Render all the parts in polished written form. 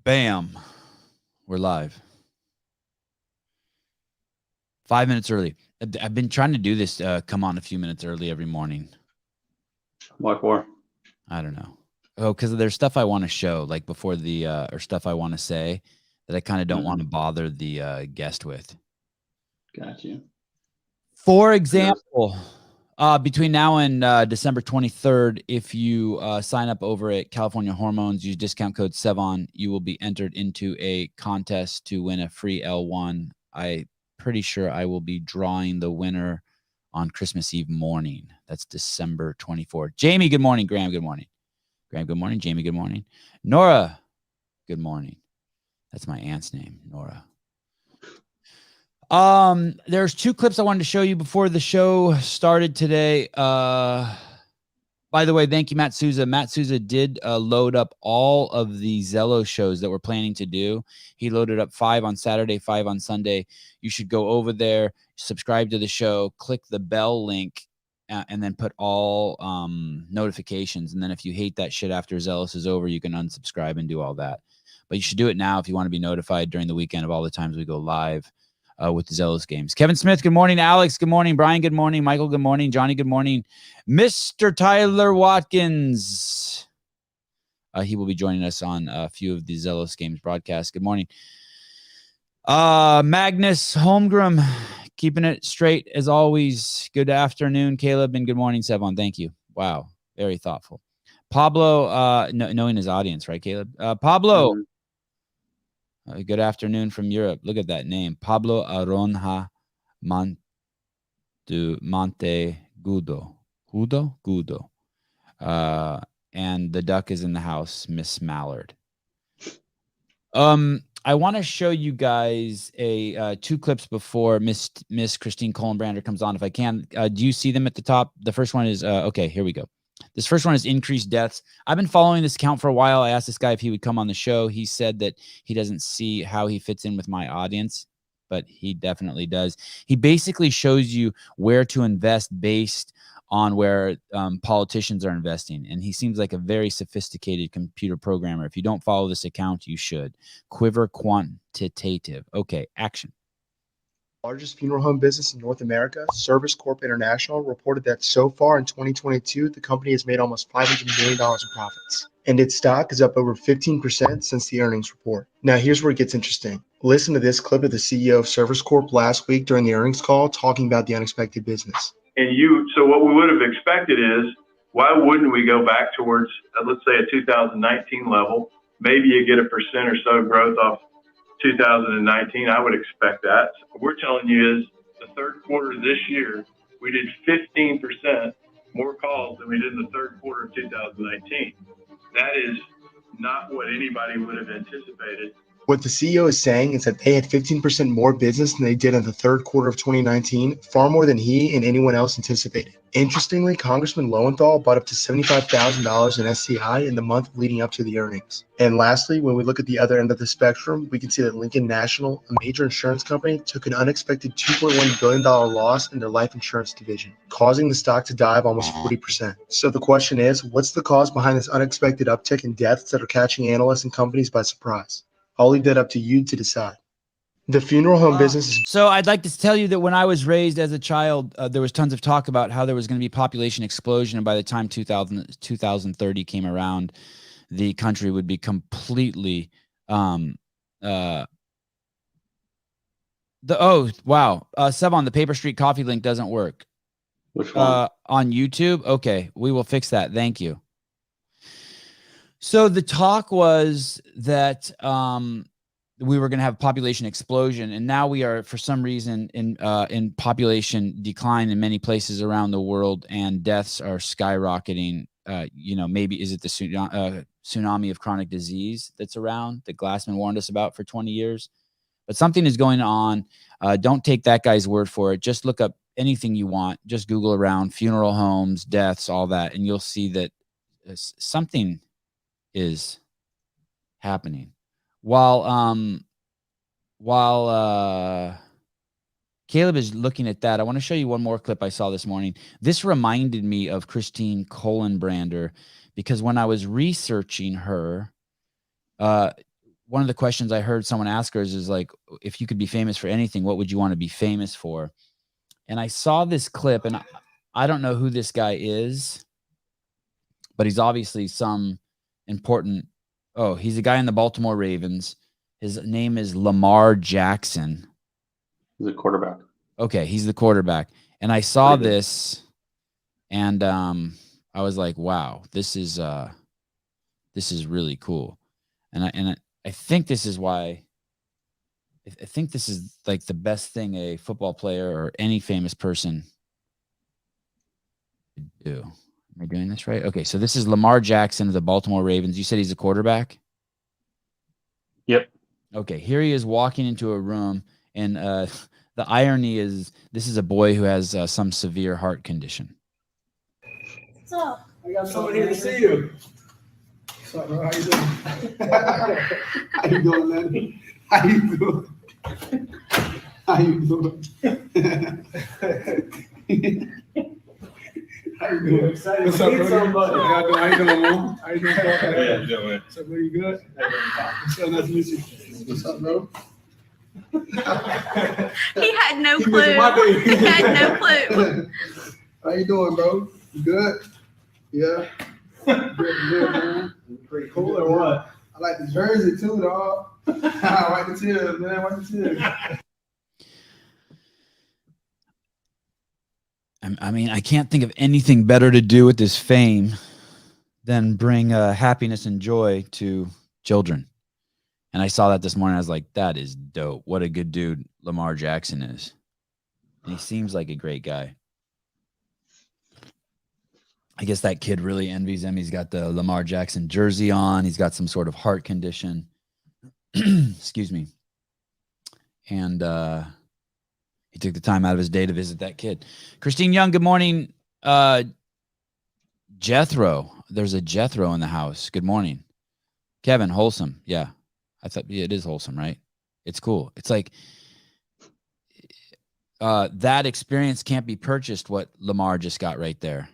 Bam. We're live. 5 minutes early. I've been trying to do this, come on a few minutes early every morning. What for? I don't know. Oh, because there's stuff I want to show, like before the, or stuff I want to say that I kind of don't want to bother the guest with. Got you. For example, between now and December 23rd, if you sign up over at California Hormones, use discount code Sevan, you will be entered into a contest to win a free L1. I'm pretty sure I will be drawing the winner on Christmas Eve morning. That's December 24th. Jamie, good morning. Graham, good morning. Graham, good morning. Jamie, good morning. Nora, good morning. That's my aunt's name, Nora. There's two clips I wanted to show you before the show started today. By the way, thank you, Matt Souza. Matt Souza did load up all of the Zelos shows that we're planning to do. He loaded up 5 on Saturday, 5 on Sunday. You should go over there, subscribe to the show, click the bell link, and then put all notifications. And then if you hate that shit after Zelos is over, you can unsubscribe and do all that. But you should do it now if you want to be notified during the weekend of all the times we go live with the Zelos games. Kevin Smith, good morning. Alex, good morning. Brian, good morning. Michael, good morning. Johnny, good morning. Mr. Tyler Watkins. He will be joining us on a few of the Zelos games broadcasts. Good morning. Magnus Holmgren, keeping it straight as always. Good afternoon, Caleb, and good morning, Sevan. Thank you. Wow, very thoughtful. Pablo, knowing his audience, right, Caleb? Pablo. Good afternoon from Europe. Look at that name. Pablo Aronha Monte Gudo. Gudo. And the duck is in the house, Miss Mallard. I want to show you guys two clips before Miss Christine Kolenbrander comes on, if I can. Do you see them at the top? The first one is, okay, here we go. This first one is increased deaths. I've been following this account for a while. I asked this guy if he would come on the show. He said that he doesn't see how he fits in with my audience, but he definitely does. He basically shows you where to invest based on where politicians are investing. And he seems like a very sophisticated computer programmer. If you don't follow this account, you should. Quiver Quantitative. Okay, action. Largest funeral home business in North America, Service Corp International, reported that so far in 2022, the company has made almost $500 million in profits. And its stock is up over 15% since the earnings report. Now, here's where it gets interesting. Listen to this clip of the CEO of Service Corp last week during the earnings call talking about the unexpected business. So what we would have expected is, why wouldn't we go back towards, let's say, a 2019 level? Maybe you get 1% or so growth off 2019. I would expect that. What we're telling you is the third quarter of this year, we did 15% more calls than we did in the third quarter of 2019. That is not what anybody would have anticipated. What the CEO is saying is that they had 15% more business than they did in the third quarter of 2019, far more than he and anyone else anticipated. Interestingly, Congressman Lowenthal bought up to $75,000 in SCI in the month leading up to the earnings. And lastly, when we look at the other end of the spectrum, we can see that Lincoln National, a major insurance company, took an unexpected $2.1 billion loss in their life insurance division, causing the stock to dive almost 40%. So the question is, what's the cause behind this unexpected uptick in deaths that are catching analysts and companies by surprise? I'll leave that up to you to decide. The funeral home business is... So I'd like to tell you that when I was raised as a child, there was tons of talk about how there was going to be population explosion. And by the time 2030 came around, the country would be completely... Sevan, the Paper Street Coffee link doesn't work. Which one? On YouTube? Okay, we will fix that. Thank you. So the talk was that we were going to have population explosion, and now we are, for some reason, in population decline in many places around the world, and deaths are skyrocketing. Maybe is it the tsunami of chronic disease that's around that Glassman warned us about for 20 years? But something is going on. Don't take that guy's word for it. Just look up anything you want. Just Google around funeral homes, deaths, all that, and you'll see that something is happening. While Caleb is looking at that, I want to show you one more clip I saw this morning. This reminded me of Christine Kolenbrander because when I was researching her, one of the questions I heard someone ask her is like, if you could be famous for anything, what would you want to be famous for? And I saw this clip, and I don't know who this guy is, but he's obviously some important. Oh, he's a guy in the Baltimore Ravens. His name is Lamar Jackson. He's a quarterback. Okay, he's the quarterback. And I saw this, and I was like, wow, this is really cool. And I think this is why I think this is like the best thing a football player or any famous person could do. Am I doing this right? Okay, so this is Lamar Jackson of the Baltimore Ravens. You said he's a quarterback? Yep. Okay, here he is walking into a room, and the irony is this is a boy who has some severe heart condition. What's up? I got someone here to see you. What's up, bro? How you doing? How you doing, man? How you doing? How you doing? How you doing? What's up, bro? How you doing, Mom? How you doing? How you doing? What's up, bro? You good? What's up? Nice to meet you. What's up, bro? He had no He clue. missing my day. He had no clue. How you doing, bro? You good? Yeah. Good, man. Pretty cool or what? I like the jersey too, dog. I like the tears, man. I like the tears. I mean, I can't think of anything better to do with this fame than bring happiness and joy to children. And I saw that this morning. I was like, that is dope. What a good dude Lamar Jackson is. And he seems like a great guy. I guess that kid really envies him. He's got the Lamar Jackson jersey on. He's got some sort of heart condition. Excuse me. And he took the time out of his day to visit that kid. Christine Young, good morning. Jethro. There's a Jethro in the house. Good morning. Kevin, wholesome. Yeah. I thought it is wholesome, right? It's cool. It's like that experience can't be purchased, what Lamar just got right there.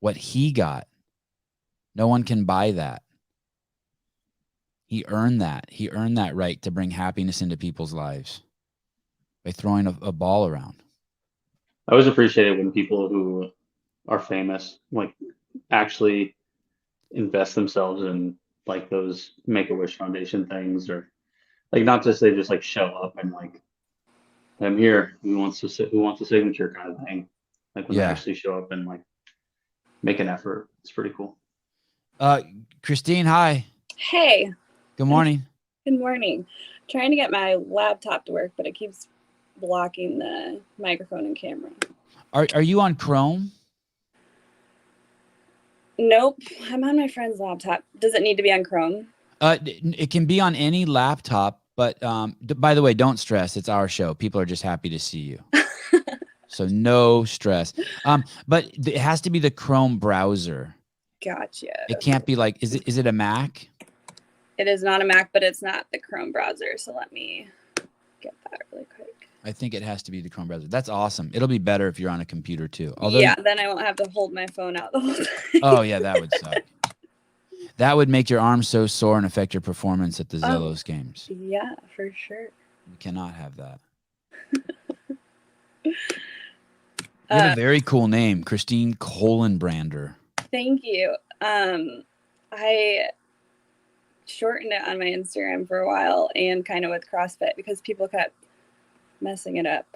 What he got. No one can buy that. He earned that. He earned that right to bring happiness into people's lives by throwing a ball around. I always appreciate it when people who are famous like actually invest themselves in like those Make-A-Wish Foundation things, or like not just they just like show up and like, I'm here. Who wants a signature kind of thing. Like when they actually show up and like make an effort. It's pretty cool. Christine, hi. Hey. Good morning. Good morning. I'm trying to get my laptop to work, but it keeps blocking the microphone and camera. Are you on Chrome? Nope. I'm on my friend's laptop. Does it need to be on Chrome? It can be on any laptop, but by the way, don't stress. It's our show. People are just happy to see you. So no stress. But it has to be the Chrome browser. Gotcha. It can't be like, is it a Mac? It is not a Mac, but it's not the Chrome browser. So let me get that really quick. I think it has to be the Chrome browser. That's awesome. It'll be better if you're on a computer too. Although, yeah, then I won't have to hold my phone out the whole time. Oh yeah, that would suck. That would make your arms so sore and affect your performance at the Zelos games. Yeah, for sure. We cannot have that. You have a very cool name, Christine Kolenbrander. Thank you. I shortened it on my Instagram for a while and kind of with CrossFit because people kept messing it up.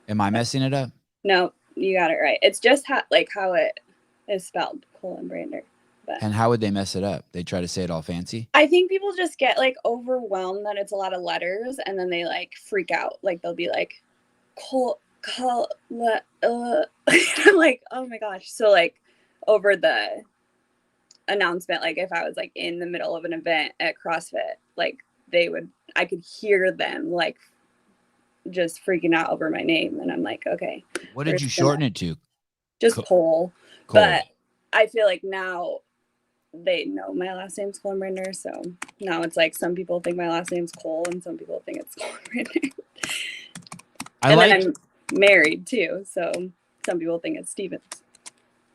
Am I messing it up? No, you got it right. It's just how it is spelled, Kolenbrander. But And how would they mess it up? They try to say it all fancy? I think people just get like overwhelmed that it's a lot of letters and then they like freak out. Like they'll be like, I'm like, oh my gosh. So like over the announcement, like if I was like in the middle of an event at CrossFit, like I could hear them like just freaking out over my name. And I'm like, okay. What did you shorten it to? Just Cole. Cole. But I feel like now they know my last name's Kolenbrander. So now it's like some people think my last name's Cole and some people think it's Kolenbrander. Then I'm married too. So some people think it's Stevens.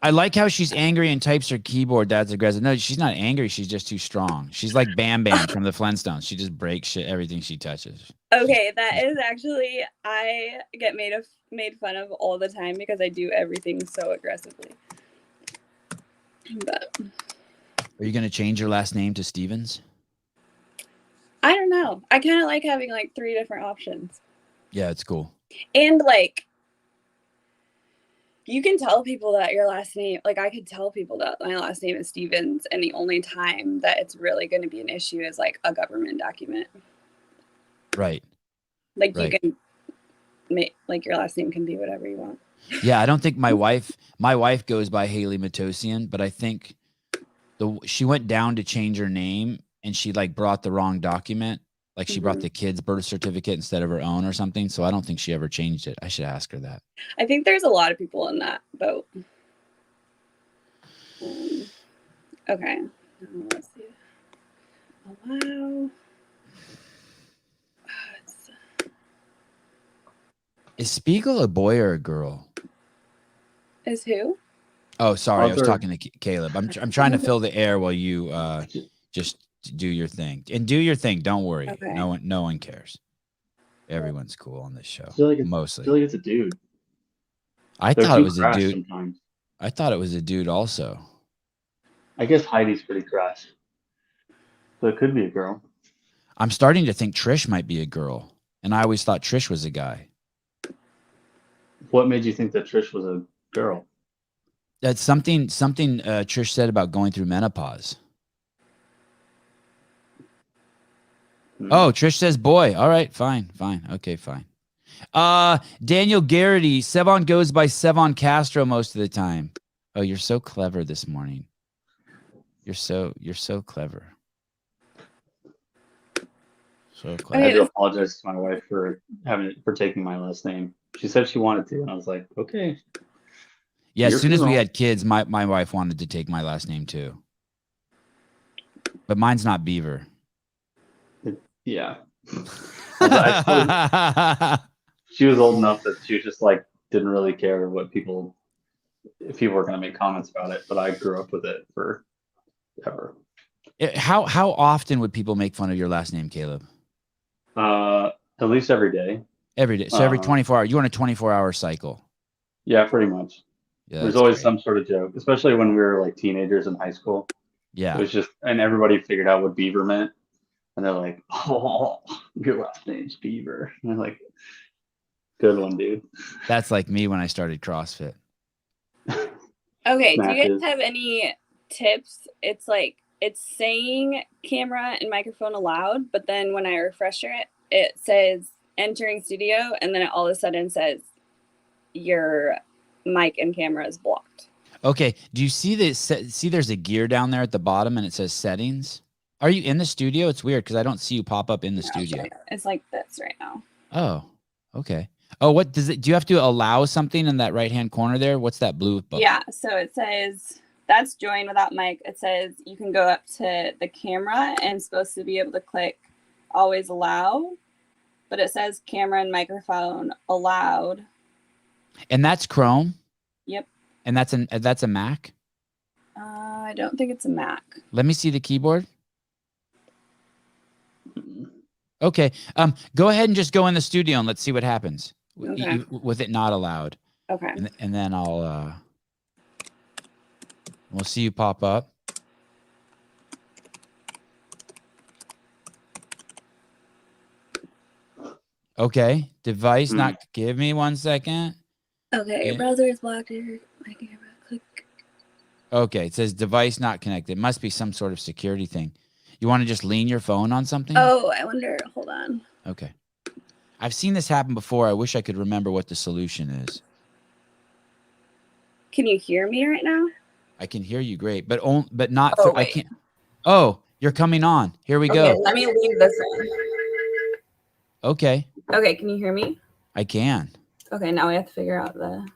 I like how she's angry and types her keyboard. That's aggressive. No, she's not angry. She's just too strong. She's like Bam Bam from the Flintstones. She just breaks shit, everything she touches. Okay, that is actually, I get made fun of all the time because I do everything so aggressively. But Are you going to change your last name to Stevens? I don't know. I kind of like having like 3 different options. Yeah, it's cool. And like, you can tell people that your last name, like I could tell people that my last name is Stevens, and the only time that it's really going to be an issue is like a government document. Right. Like Right. you can make, like your last name can be whatever you want. Yeah, I don't think my wife goes by Haley Matosian, but I think she went down to change her name and she like brought the wrong document. Like she brought the kid's birth certificate instead of her own or something. So I don't think she ever changed it. I should ask her that. I think there's a lot of people in that boat. Okay. Let's see. Allow. Is Spiegel a boy or a girl? Is who? Oh, sorry. I was Other- talking to Caleb. I'm trying to fill the air while you just do your thing. And do your thing. Don't worry. Okay. No one cares. Everyone's cool on this show. I feel like Mostly. it's a dude. I They're thought too it was a crass dude. Sometimes. I thought it was a dude also. I guess Heidi's pretty crass. So it could be a girl. I'm starting to think Trish might be a girl. And I always thought Trish was a guy. What made you think that Trish was a girl? That's something Trish said about going through menopause. Oh, Trish says boy. All right, fine. Okay, fine. Daniel Garrity, Sevan goes by Sevan Castro most of the time. Oh, you're so clever this morning. You're so clever. So clever. I had to apologize to my wife for taking my last name. She said she wanted to, and I was like, okay. Yeah, as You're soon as we wrong. had kids, my wife wanted to take my last name too. But mine's not Beaver. Yeah. She was old enough that she was just like didn't really care if people were going to make comments about it, but I grew up with it forever. How often would people make fun of your last name, Caleb? At least every day. Every day. So every 24 hours. You want a 24-hour cycle. Yeah, pretty much. Yeah, There's that's always great. some sort of joke, especially when we were like teenagers in high school. Yeah. It was just, and everybody figured out what Beaver meant. And they're like, oh, your last name's Beaver. And I'm like, good one, dude. That's like me when I started CrossFit. Okay, do you Matches. guys have any tips? It's like, it's saying camera and microphone allowed, but then when I refresh it, it says entering studio, and then it all of a sudden says your mic and camera is blocked. Okay. Do you see this? See, there's a gear down there at the bottom and it says settings. Are you in the studio? It's weird because I don't see you pop up in the studio. It's like this right now. Oh, okay. Oh, what does it? Do you have to allow something in that right-hand corner there? What's that blue button? Yeah, so it says that's join without mic. It says you can go up to the camera and supposed to be able to click always allow, but it says camera and microphone allowed. And that's Chrome. Yep. And that's a Mac. I don't think it's a Mac. Let me see the keyboard. Okay. Go ahead and just go in the studio and let's see what happens Okay. with it not allowed. Okay. And then we'll see you pop up. Okay. Device not. Give me 1 second. Okay, your browser is blocked here. My camera, click. Okay. It says device not connected. It must be some sort of security thing. You want to just lean your phone on something? Oh, I wonder. Hold on. Okay. I've seen this happen before. I wish I could remember what the solution is. Can you hear me right now? I can hear you great, but not. Oh, I wait. can't. Oh, you're coming on. Here we Okay, go. let me leave this in. Okay, Okay, can you hear me? I can. Okay, now we have to figure out the.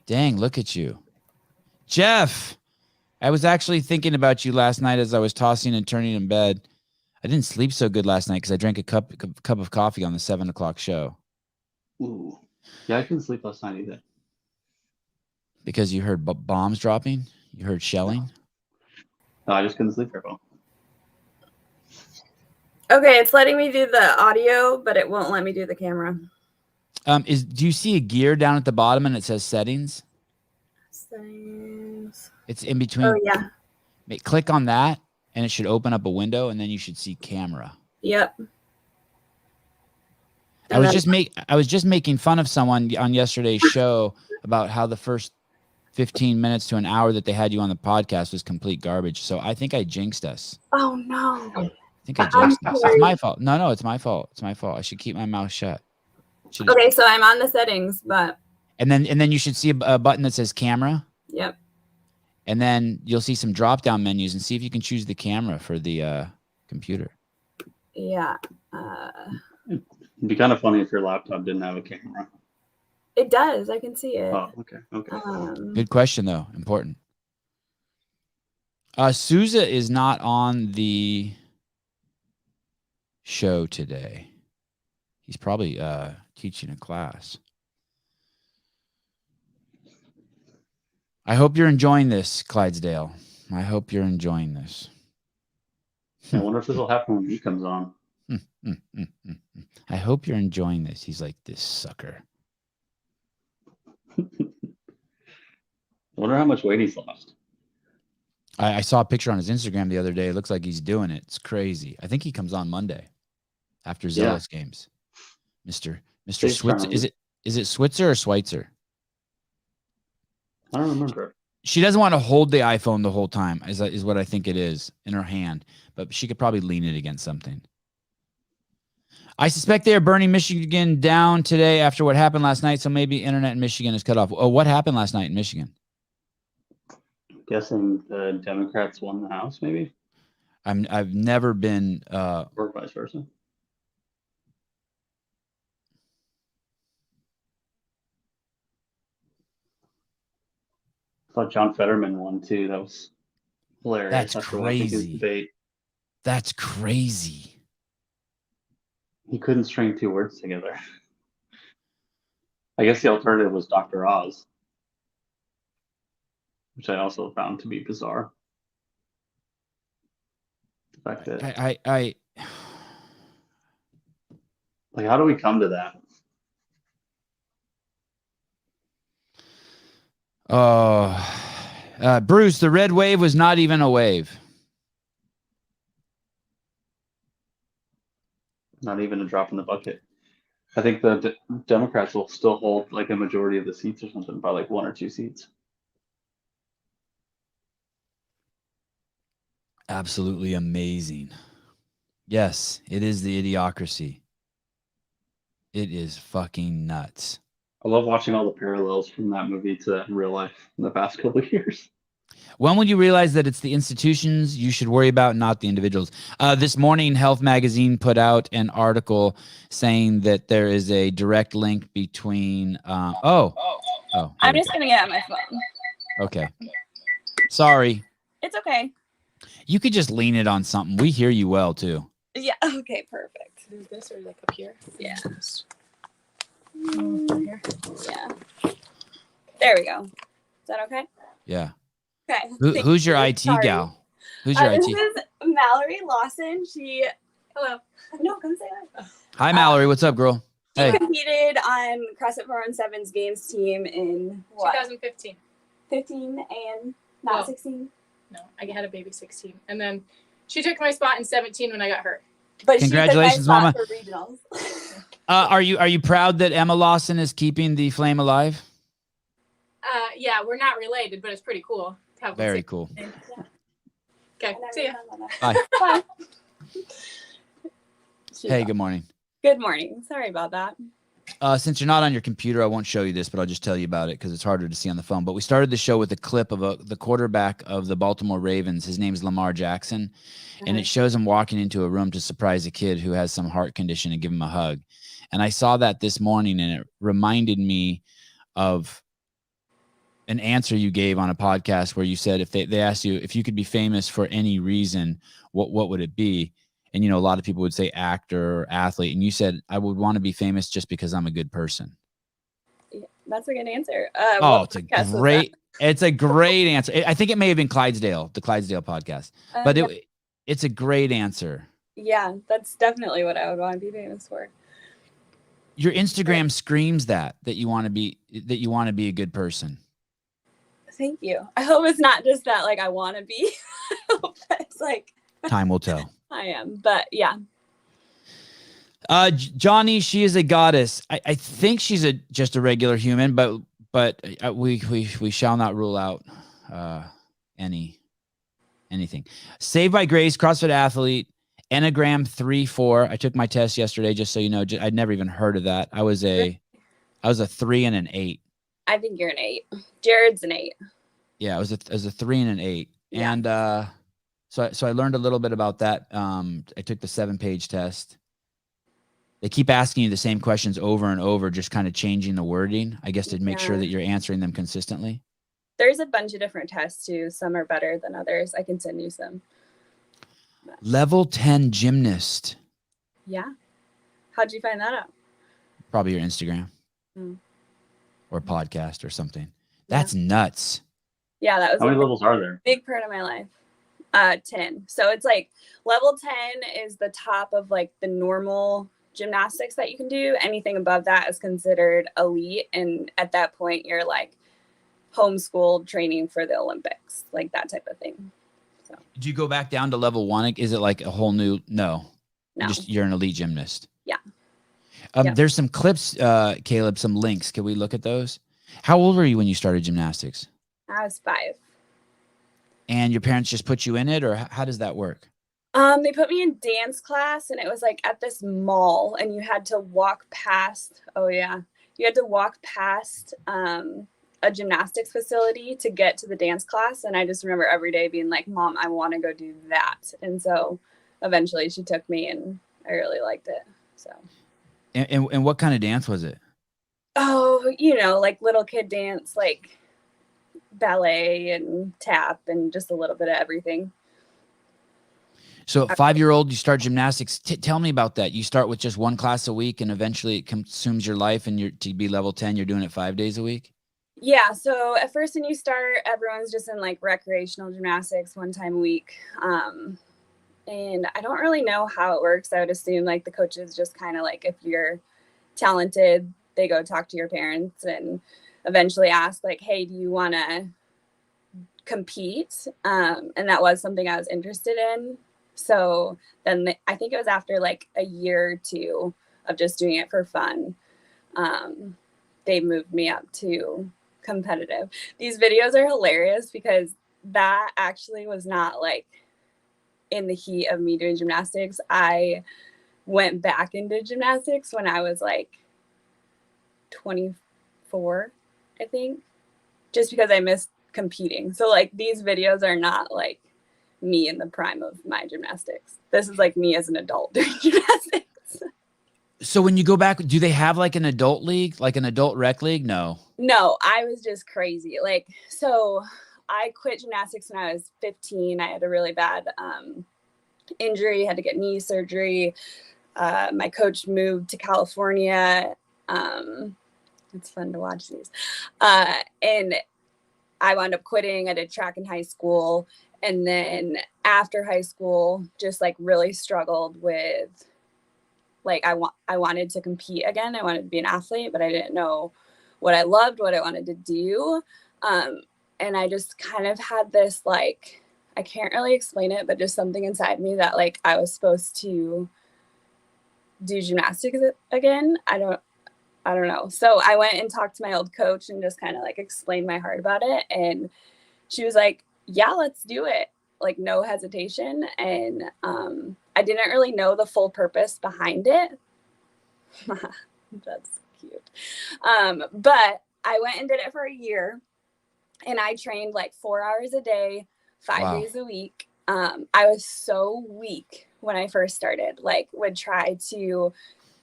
Dang, look at you. Jeff, I was actually thinking about you last night as I was tossing and turning in bed. I didn't sleep so good last night because I drank a cup of coffee on the 7 o'clock show. Ooh. Yeah, I couldn't sleep last night either. Because you heard bombs dropping? You heard shelling? No, I just couldn't sleep very well. Okay, it's letting me do the audio, but it won't let me do the camera. Do you see a gear down at the bottom and it says settings? Settings. It's in between. Oh, yeah. Click on that and it should open up a window and then you should see camera. Yep. I was just making fun of someone on yesterday's show about how the first 15 minutes to an hour that they had you on the podcast was complete garbage. So I think I jinxed us. Oh, no. I think I jinxed us. It's my fault. No, it's my fault. It's my fault. I should keep my mouth shut. Okay, so I'm on the settings, but. And then you should see a button that says camera. Yep. And then you'll see some drop-down menus and see if you can choose the camera for the computer. Yeah. It'd be kind of funny if your laptop didn't have a camera. It does. I can see it. Oh, okay. Good question, though. Important. Souza is not on the show today. He's probably teaching a class. I hope you're enjoying this, Clydesdale. I hope you're enjoying this. I wonder if this will happen when he comes on. I hope you're enjoying this. He's like, this sucker. I wonder how much weight he's lost. I saw a picture on his Instagram the other day. It looks like he's doing it. It's crazy. I think he comes on Monday after Zelos games. Mr. Switzer. Is it Switzer or Schweitzer? I don't remember. She doesn't want to hold the iPhone the whole time, is what I think it is, in her hand. But she could probably lean it against something. I suspect they are burning Michigan down today after what happened last night, so maybe internet in Michigan is cut off. Oh, what happened last night in Michigan? Guessing the Democrats won the House, maybe? I've never been... or vice versa. I thought John Fetterman won, too. That was hilarious. That's crazy. That's crazy. He couldn't string two words together. I guess the alternative was Dr. Oz, which I also found to be bizarre. The fact that like, how do we come to that? Bruce, the red wave was not even a wave. Not even a drop in the bucket. I think the Democrats will still hold like a majority of the seats or something, by like 1 or 2 seats. Absolutely amazing. Yes, it is the idiocracy. It is fucking nuts. I love watching all the parallels from that movie to real life in the past couple of years. When would you realize that it's the institutions you should worry about, not the individuals? This morning, Health Magazine put out an article saying that there is a direct link between... I'm just going to get out my phone. Okay. Sorry. It's okay. You could just lean it on something. We hear you well, too. Yeah. Okay, perfect. Is this or like up here? Yeah. Here. Yeah. There we go. Is that okay? Yeah. Okay. Who's your IT gal? Who's your IT? This is Mallory Lawson. Hello. No, come say hi. Hi, Mallory. What's up, girl? She Hey. competed on CrossFit 417's games team in what? 2015. 15 and not No. 16. No, I had a baby 16. And then she took my spot in 17 when I got hurt. But Congratulations, she took my Mama. spot for regionals. Are you proud that Emma Lawson is keeping the flame alive? Yeah, we're not related, but it's pretty cool. Very cool. Okay, see ya. Bye. Bye. Hey, good morning. Good morning. Sorry about that. Since you're not on your computer, I won't show you this, but I'll just tell you about it because it's harder to see on the phone. But we started the show with a clip of the quarterback of the Baltimore Ravens. His name is Lamar Jackson, and it shows him walking into a room to surprise a kid who has some heart condition and give him a hug. And I saw that this morning, and it reminded me of an answer you gave on a podcast where you said if they asked you if you could be famous for any reason, what would it be? And, you know, a lot of people would say actor or athlete. And you said, I would want to be famous just because I'm a good person. Yeah, that's a good answer. It's a great It's a great answer. I think it may have been Clydesdale, the Clydesdale podcast, but it's a great answer. Yeah, that's definitely what I would want to be famous for. Your Instagram screams that you want to be a good person. Thank you. I hope it's not just that, like, I want to be. I hope it's like Time will tell. I am, but yeah. Johnny, she is a goddess. I think she's just a regular human, but we shall not rule out anything. Saved by Grace, CrossFit athlete, Enneagram 3-4. I took my test yesterday, just so you know. I'd never even heard of that. I was a 3 and an 8. I think you're an 8. Jared's an 8. Yeah, I was a 3 and an 8. Yeah. And so I learned a little bit about that. I took the 7-page test. They keep asking you the same questions over and over, just kind of changing the wording, I guess, to make sure that you're answering them consistently. There's a bunch of different tests too. Some are better than others. I can send you some. Level 10 gymnast. Yeah. How'd you find that out? Probably your Instagram or podcast or something. That's nuts. Yeah, that was How many levels are there? big part of my life. 10. So it's like level 10 is the top of like the normal gymnastics that you can do. Anything above that is considered elite. And at that point, you're like homeschooled training for the Olympics, like that type of thing. So Do you go back down to level 1? Is it like a whole new? No. You're an elite gymnast. Yeah. There's some clips, Caleb, some links. Can we look at those? How old were you when you started gymnastics? I was 5. And your parents just put you in it, or how does that work? They put me in dance class, and it was like at this mall, and you had to walk past. Oh yeah, you had to walk past a gymnastics facility to get to the dance class. And I just remember every day being like, "Mom, I want to go do that." And so eventually, she took me, and I really liked it. So. And what kind of dance was it? Oh, like little kid dance, like ballet and tap and just a little bit of everything. So at 5-year-old, you start gymnastics. Tell me about that. You start with just one class a week, and eventually it consumes your life, and to be level 10, you're doing it 5 days a week? Yeah. So at first when you start, everyone's just in like recreational gymnastics 1 time a week. And I don't really know how it works. I would assume like the coaches just kind of like, if you're talented, they go talk to your parents and eventually ask like, hey, do you want to compete? And that was something I was interested in. So then I think it was after like a year or 2 of just doing it for fun. They moved me up to competitive. These videos are hilarious because that actually was not like in the heat of me doing gymnastics. I went back into gymnastics when I was like 24, I think, just because I missed competing. So like these videos are not like me in the prime of my gymnastics. This is like me as an adult doing gymnastics. So when you go back, do they have like an adult league, like an adult rec league? No, I was just crazy. Like, so I quit gymnastics when I was 15. I had a really bad injury, had to get knee surgery. My coach moved to California. It's fun to watch these. And I wound up quitting. I did track in high school. And then after high school, just like really struggled with, like, I wanted to compete again. I wanted to be an athlete, but I didn't know what I loved, what I wanted to do. And I just kind of had this, like, I can't really explain it, but just something inside me that like I was supposed to do gymnastics again. I don't know. So I went and talked to my old coach and just kind of like explained my heart about it. And she was like, yeah, let's do it. Like no hesitation. And I didn't really know the full purpose behind it. That's cute. But I went and did it for a year, and I trained like 4 hours a day, 5 days a week. I was so weak when I first started, like would try to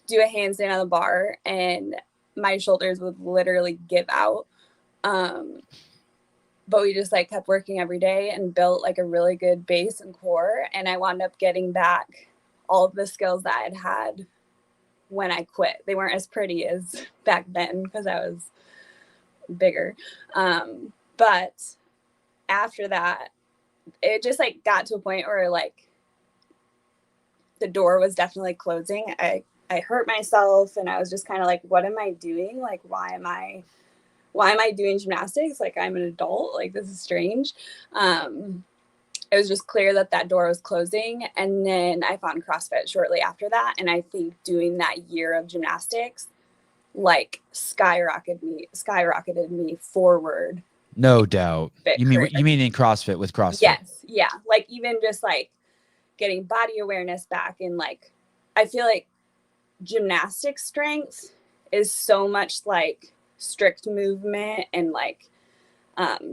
do a handstand on the bar and my shoulders would literally give out. But we just like kept working every day and built like a really good base and core. And I wound up getting back all of the skills that I'd had when I quit. They weren't as pretty as back then because I was bigger. But after that, it just like got to a point where like the door was definitely closing. I hurt myself and I was just kind of like, what am I doing? Like, why am I doing gymnastics? Like, I'm an adult. Like, this is strange. It was just clear that door was closing. And then I found CrossFit shortly after that. And I think doing that year of gymnastics, like skyrocketed me forward. No doubt. You mean in CrossFit with CrossFit? Yes. Yeah. Like even just like getting body awareness back. And like, I feel like gymnastic strength is so much like strict movement and like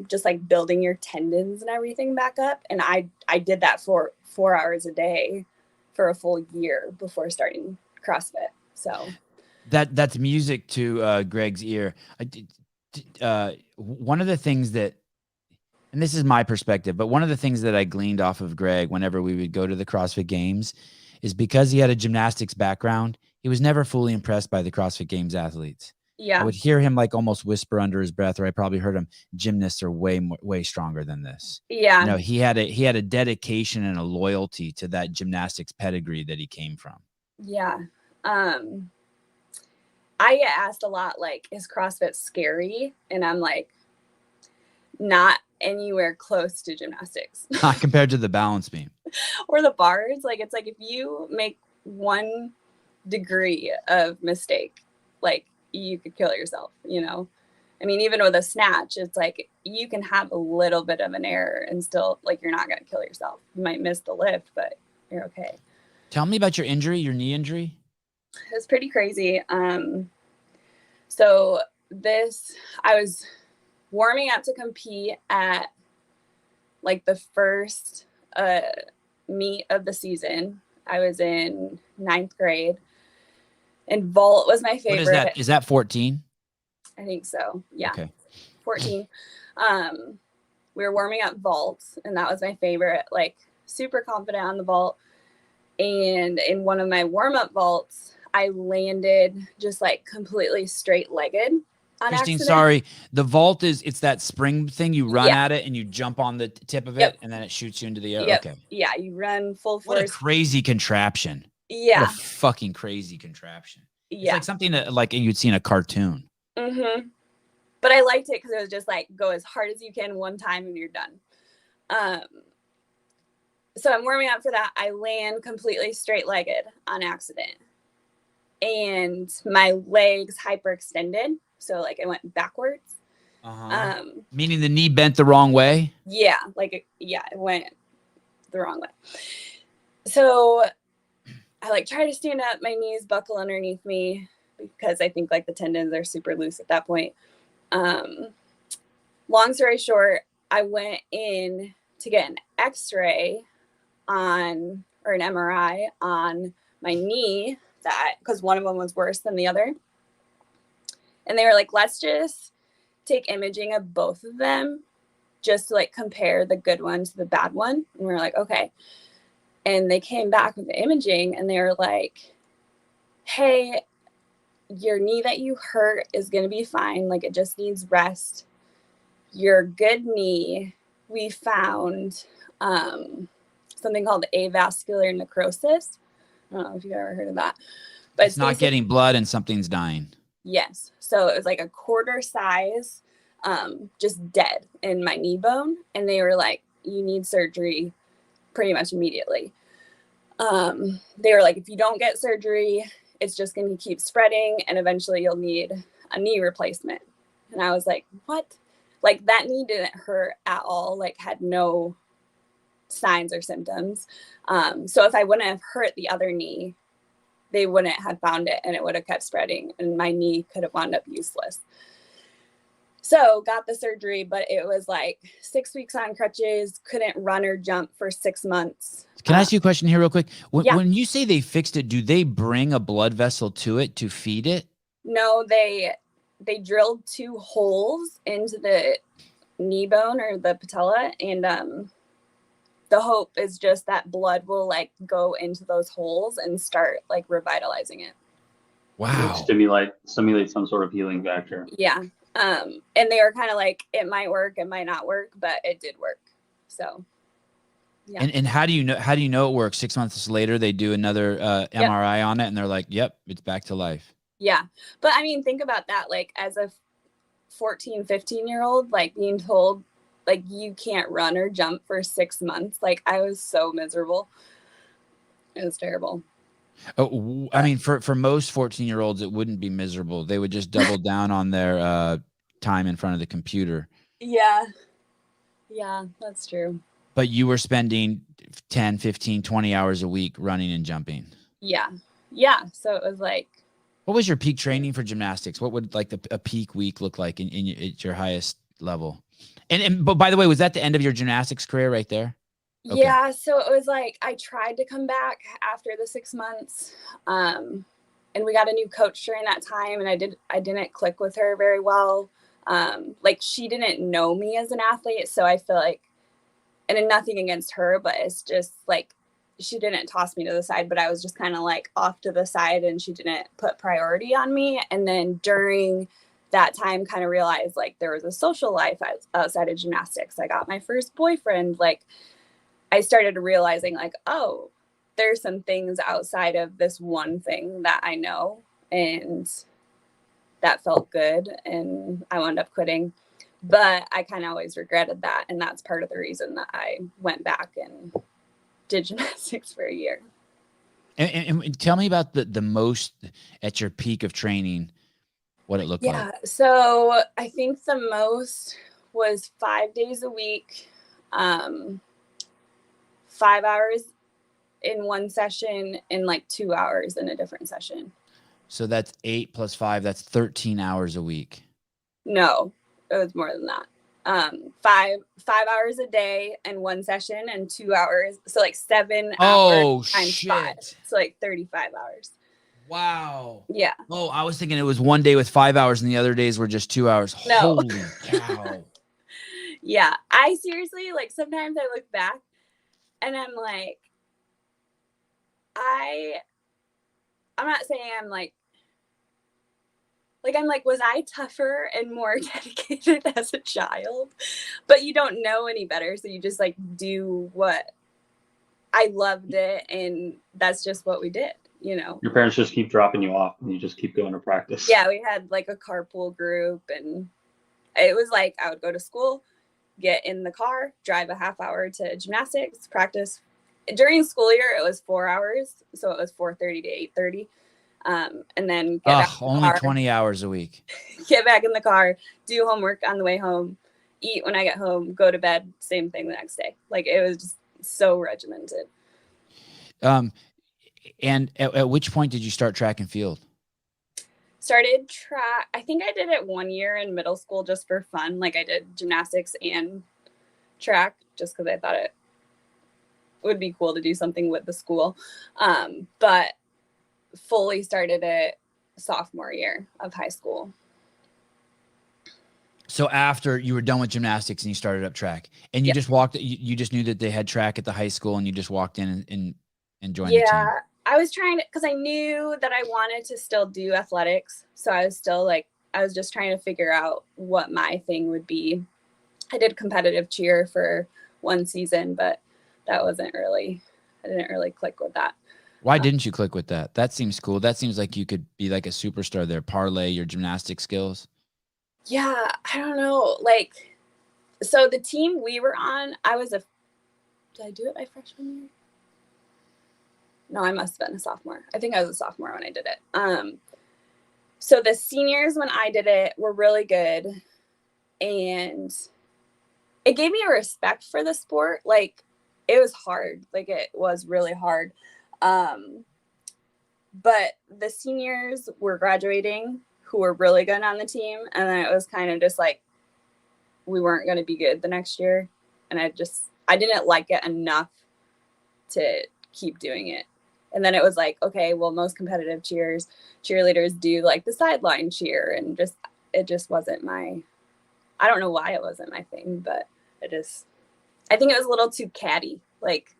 just like building your tendons and everything back up. And I did that for 4 hours a day for a full year before starting CrossFit. So that's music to Greg's ear. One of the things that, and this is my perspective, but one of the things that I gleaned off of Greg whenever we would go to the CrossFit Games is because he had a gymnastics background, he was never fully impressed by the CrossFit Games athletes. Yeah. I would hear him like almost whisper under his breath, or I probably heard him, gymnasts are way stronger than this. Yeah. You know, he had a dedication and a loyalty to that gymnastics pedigree that he came from. Yeah. I get asked a lot, like, is CrossFit scary? And I'm like, not anywhere close to gymnastics. Not compared to the balance beam. Or the bars. Like, it's like if you make 1 degree of mistake, like, you could kill yourself, you know? I mean, even with a snatch, it's like you can have a little bit of an error and still, like, you're not going to kill yourself. You might miss the lift, but you're okay. Tell me about your injury, your knee injury. It's pretty crazy. So I was warming up to compete at like the first meet of the season. I was in 9th grade. And vault was my favorite. What is that? Is that 14? I think so. Yeah. Okay. 14. We were warming up vaults, and that was my favorite. Like, super confident on the vault. And in one of my warm-up vaults, I landed just like completely straight-legged on Christine, accident. sorry. The vault it's that spring thing. You run at it and you jump on the tip of it, and then it shoots you into the air. Yep. Okay. Yeah, you run full force. What a crazy contraption. Yeah. What a fucking crazy contraption. It's Yeah. like something that like you'd see in a cartoon. Mm-hmm. But I liked it because it was just like, go as hard as you can one time and you're done. So I'm warming up for that. I land completely straight-legged on accident. And my legs hyperextended. So like I went backwards. Meaning the knee bent the wrong way? Yeah. It went the wrong way. So I like try to stand up, my knees buckle underneath me because I think like the tendons are super loose at that point. Long story short, I went in to get an x-ray or an MRI on my knee because one of them was worse than the other. And they were like, let's just take imaging of both of them just to like compare the good one to the bad one. And we were like, okay. And they came back with the imaging and they were like, hey, your knee that you hurt is going to be fine. Like, it just needs rest. Your good knee, we found something called avascular necrosis. I don't know if you've ever heard of that. But it's not getting blood and something's dying. Yes. So it was like a quarter size, just dead in my knee bone. And they were like, you need surgery pretty much immediately. They were like, if you don't get surgery, it's just going to keep spreading and eventually you'll need a knee replacement. And I was like, what? Like, that knee didn't hurt at all, like had no signs or symptoms. So if I wouldn't have hurt the other knee, they wouldn't have found it and it would have kept spreading and my knee could have wound up useless. So got the surgery, but it was like 6 weeks on crutches, couldn't run or jump for 6 months. Can I ask you a question here real quick? Yeah. When you say they fixed it, do they bring a blood vessel to it to feed it? No, they drilled 2 holes into the knee bone or the patella. And the hope is just that blood will like go into those holes and start like revitalizing it. Wow. Stimulate some sort of healing factor. Yeah. And they were kind of like, it might work, it might not work, but it did work. So yeah. And how do you know it works? 6 months later, they do another MRI on it and they're like, yep, it's back to life. Yeah. But I mean, think about that. Like as a 14, 15-year-old, like being told like you can't run or jump for 6 months. Like I was so miserable. It was terrible. Oh, I mean, for most 14-year-olds, it wouldn't be miserable. They would just double down on their time in front of the computer. Yeah. Yeah, that's true. But you were spending 10, 15, 20 hours a week running and jumping. Yeah. Yeah. So it was like, what was your peak training for gymnastics? What would like a peak week look like at your highest level? But by the way, was that the end of your gymnastics career right there? Okay. Yeah. So it was like, I tried to come back after the 6 months. And we got a new coach during that time, and I didn't click with her very well. Like she didn't know me as an athlete. So I feel like, and nothing against her, but it's just like, she didn't toss me to the side, but I was just kind of like off to the side, and she didn't put priority on me. And then during that time, kind of realized like there was a social life outside of gymnastics. I got my first boyfriend. Like I started realizing like, oh, there's some things outside of this one thing that I know, and that felt good. And I wound up quitting, but I kind of always regretted that. And that's part of the reason that I went back and did gymnastics for a year. And tell me about the most at your peak of training, what it looked like. Yeah. So I think the most was 5 days a week, 5 hours in one session and like 2 hours in a different session. So that's 8 plus 5. That's 13 hours a week. No, it was more than that. 5 hours a day in one session and 2 hours. So like 7 hours times shit. 5. So like 35 hours. Wow. Yeah. Oh, I was thinking it was one day with 5 hours and the other days were just 2 hours. No. Holy cow. Yeah. I seriously, like sometimes I look back and I'm like, I'm not saying I'm like, was I tougher and more dedicated as a child? But you don't know any better. So you just like do what I loved it. And that's just what we did, you know. Your parents just keep dropping you off and you just keep going to practice. Yeah, we had like a carpool group, and it was like I would go to school, get in the car, drive a half hour to gymnastics, practice. During school year, it was 4 hours. So it was 4:30 to 8:30. And then get back in the only car, 20 hours a week. Get back in the car, do homework on the way home, eat when I get home, go to bed, same thing the next day. Like it was just so regimented. And at which point did you start track and field? Started track. I think I did it 1 year in middle school just for fun. Like I did gymnastics and track just because I thought it would be cool to do something with the school. But fully started it sophomore year of high school. So after you were done with gymnastics and you started up track, and you just walked, you just knew that they had track at the high school, and you just walked in and joined the team. Yeah, I was trying to, because I knew that I wanted to still do athletics. So I was still like, I was just trying to figure out what my thing would be. I did competitive cheer for one season, but that wasn't really, I didn't really click with that. Why didn't you click with that? That seems cool. That seems like you could be like a superstar there, parlay your gymnastic skills. Yeah, I don't know. Like, so the team we were on, did I do it my freshman year? No, I must have been a sophomore. I think I was a sophomore when I did it. So the seniors, when I did it, were really good. And it gave me a respect for the sport. Like, it was hard. Like, it was really hard. But the seniors were graduating who were really good on the team. And then it was kind of just like, we weren't going to be good the next year. And I didn't like it enough to keep doing it. And then it was like, okay, well, most competitive cheerleaders do like the sideline cheer, and it just wasn't I don't know why it wasn't my thing, but I think it was a little too catty. Like,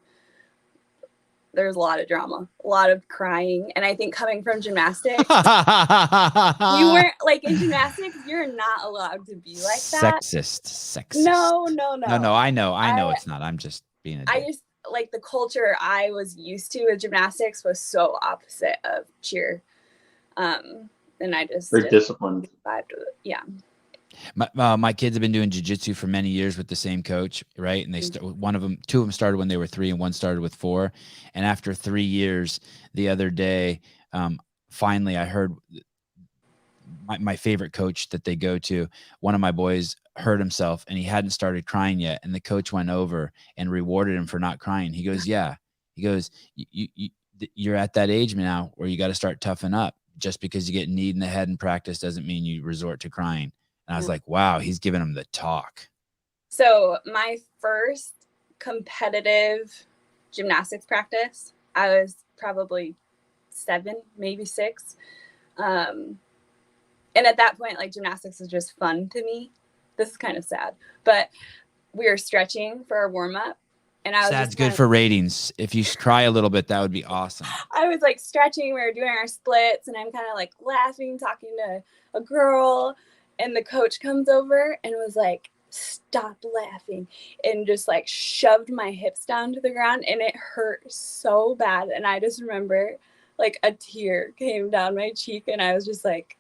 there's a lot of drama, a lot of crying. And I think coming from gymnastics, you weren't like in gymnastics, you're not allowed to be like that. Sexist. No. No, I know it's not. I'm just being a dick. I just like the culture I was used to with gymnastics was so opposite of cheer. And I just Very disciplined. vibed with it. Yeah. My kids have been doing jiu-jitsu for many years with the same coach, right? And they two of them started when they were 3 and one started with 4. And after 3 years, the other day, finally I heard my favorite coach that they go to, one of my boys hurt himself and he hadn't started crying yet. And the coach went over and rewarded him for not crying. He goes, yeah. He goes, you're at that age now where you got to start toughen up. Just because you get kneed in the head in practice doesn't mean you resort to crying. And I was like, wow, he's giving him the talk. So my first competitive gymnastics practice, I was probably 7, maybe 6. And at that point, like gymnastics was just fun to me. This is kind of sad, but we were stretching for our warm up. And I was Sad's good for ratings. If you cry a little bit, that would be awesome. I was like stretching. We were doing our splits and I'm kind of like laughing, talking to a girl. And the coach comes over and was like, stop laughing, and just like shoved my hips down to the ground. And it hurt so bad. And I just remember like a tear came down my cheek. And I was just like,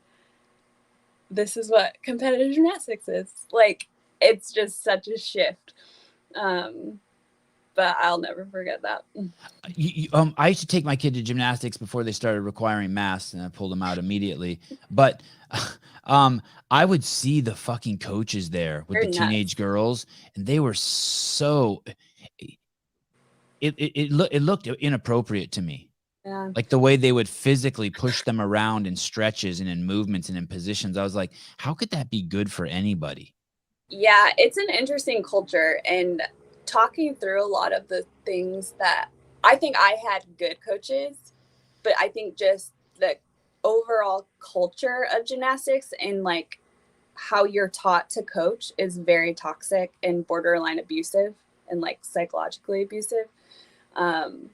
this is what competitive gymnastics is. Like, it's just such a shift. But I'll never forget that. I used to take my kid to gymnastics before they started requiring masks, and I pulled them out immediately. But I would see the fucking coaches there with the teenage girls, and they were so. It looked inappropriate to me. Yeah. Like the way they would physically push them around in stretches and in movements and in positions. I was like, how could that be good for anybody? Yeah, it's an interesting culture, and talking through a lot of the things that I think I had good coaches, but I think just the overall culture of gymnastics and like how you're taught to coach is very toxic and borderline abusive and like psychologically abusive. And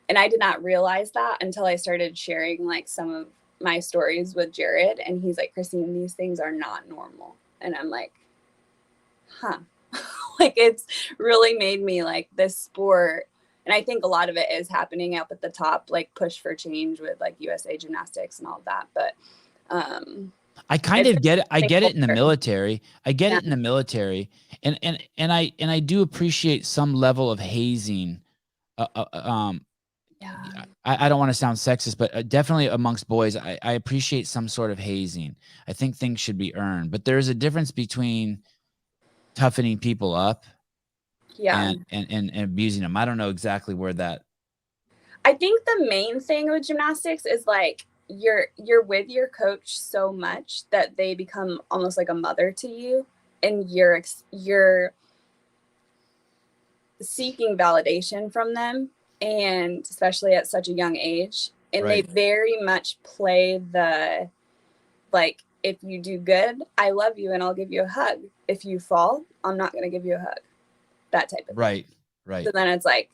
I did not realize that until I started sharing like some of my stories with Jared, and he's like, Christine, these things are not normal. And I'm like, huh. Like, it's really made me like this sport. And I think a lot of it is happening up at the top, like push for change with like USA Gymnastics and all of that. But I kind of get it. I get it in the military. I get it in the military. And I do appreciate some level of hazing. Yeah. I don't want to sound sexist, but definitely amongst boys, I appreciate some sort of hazing. I think things should be earned, but there's a difference between toughening people up and abusing them. I don't know exactly where that. I think the main thing with gymnastics is like you're with your coach so much that they become almost like a mother to you, and you're seeking validation from them, and especially at such a young age. And They very much play the like, if you do good, I love you and I'll give you a hug. If you fall, I'm not going to give you a hug. That type of thing. Right. So then it's like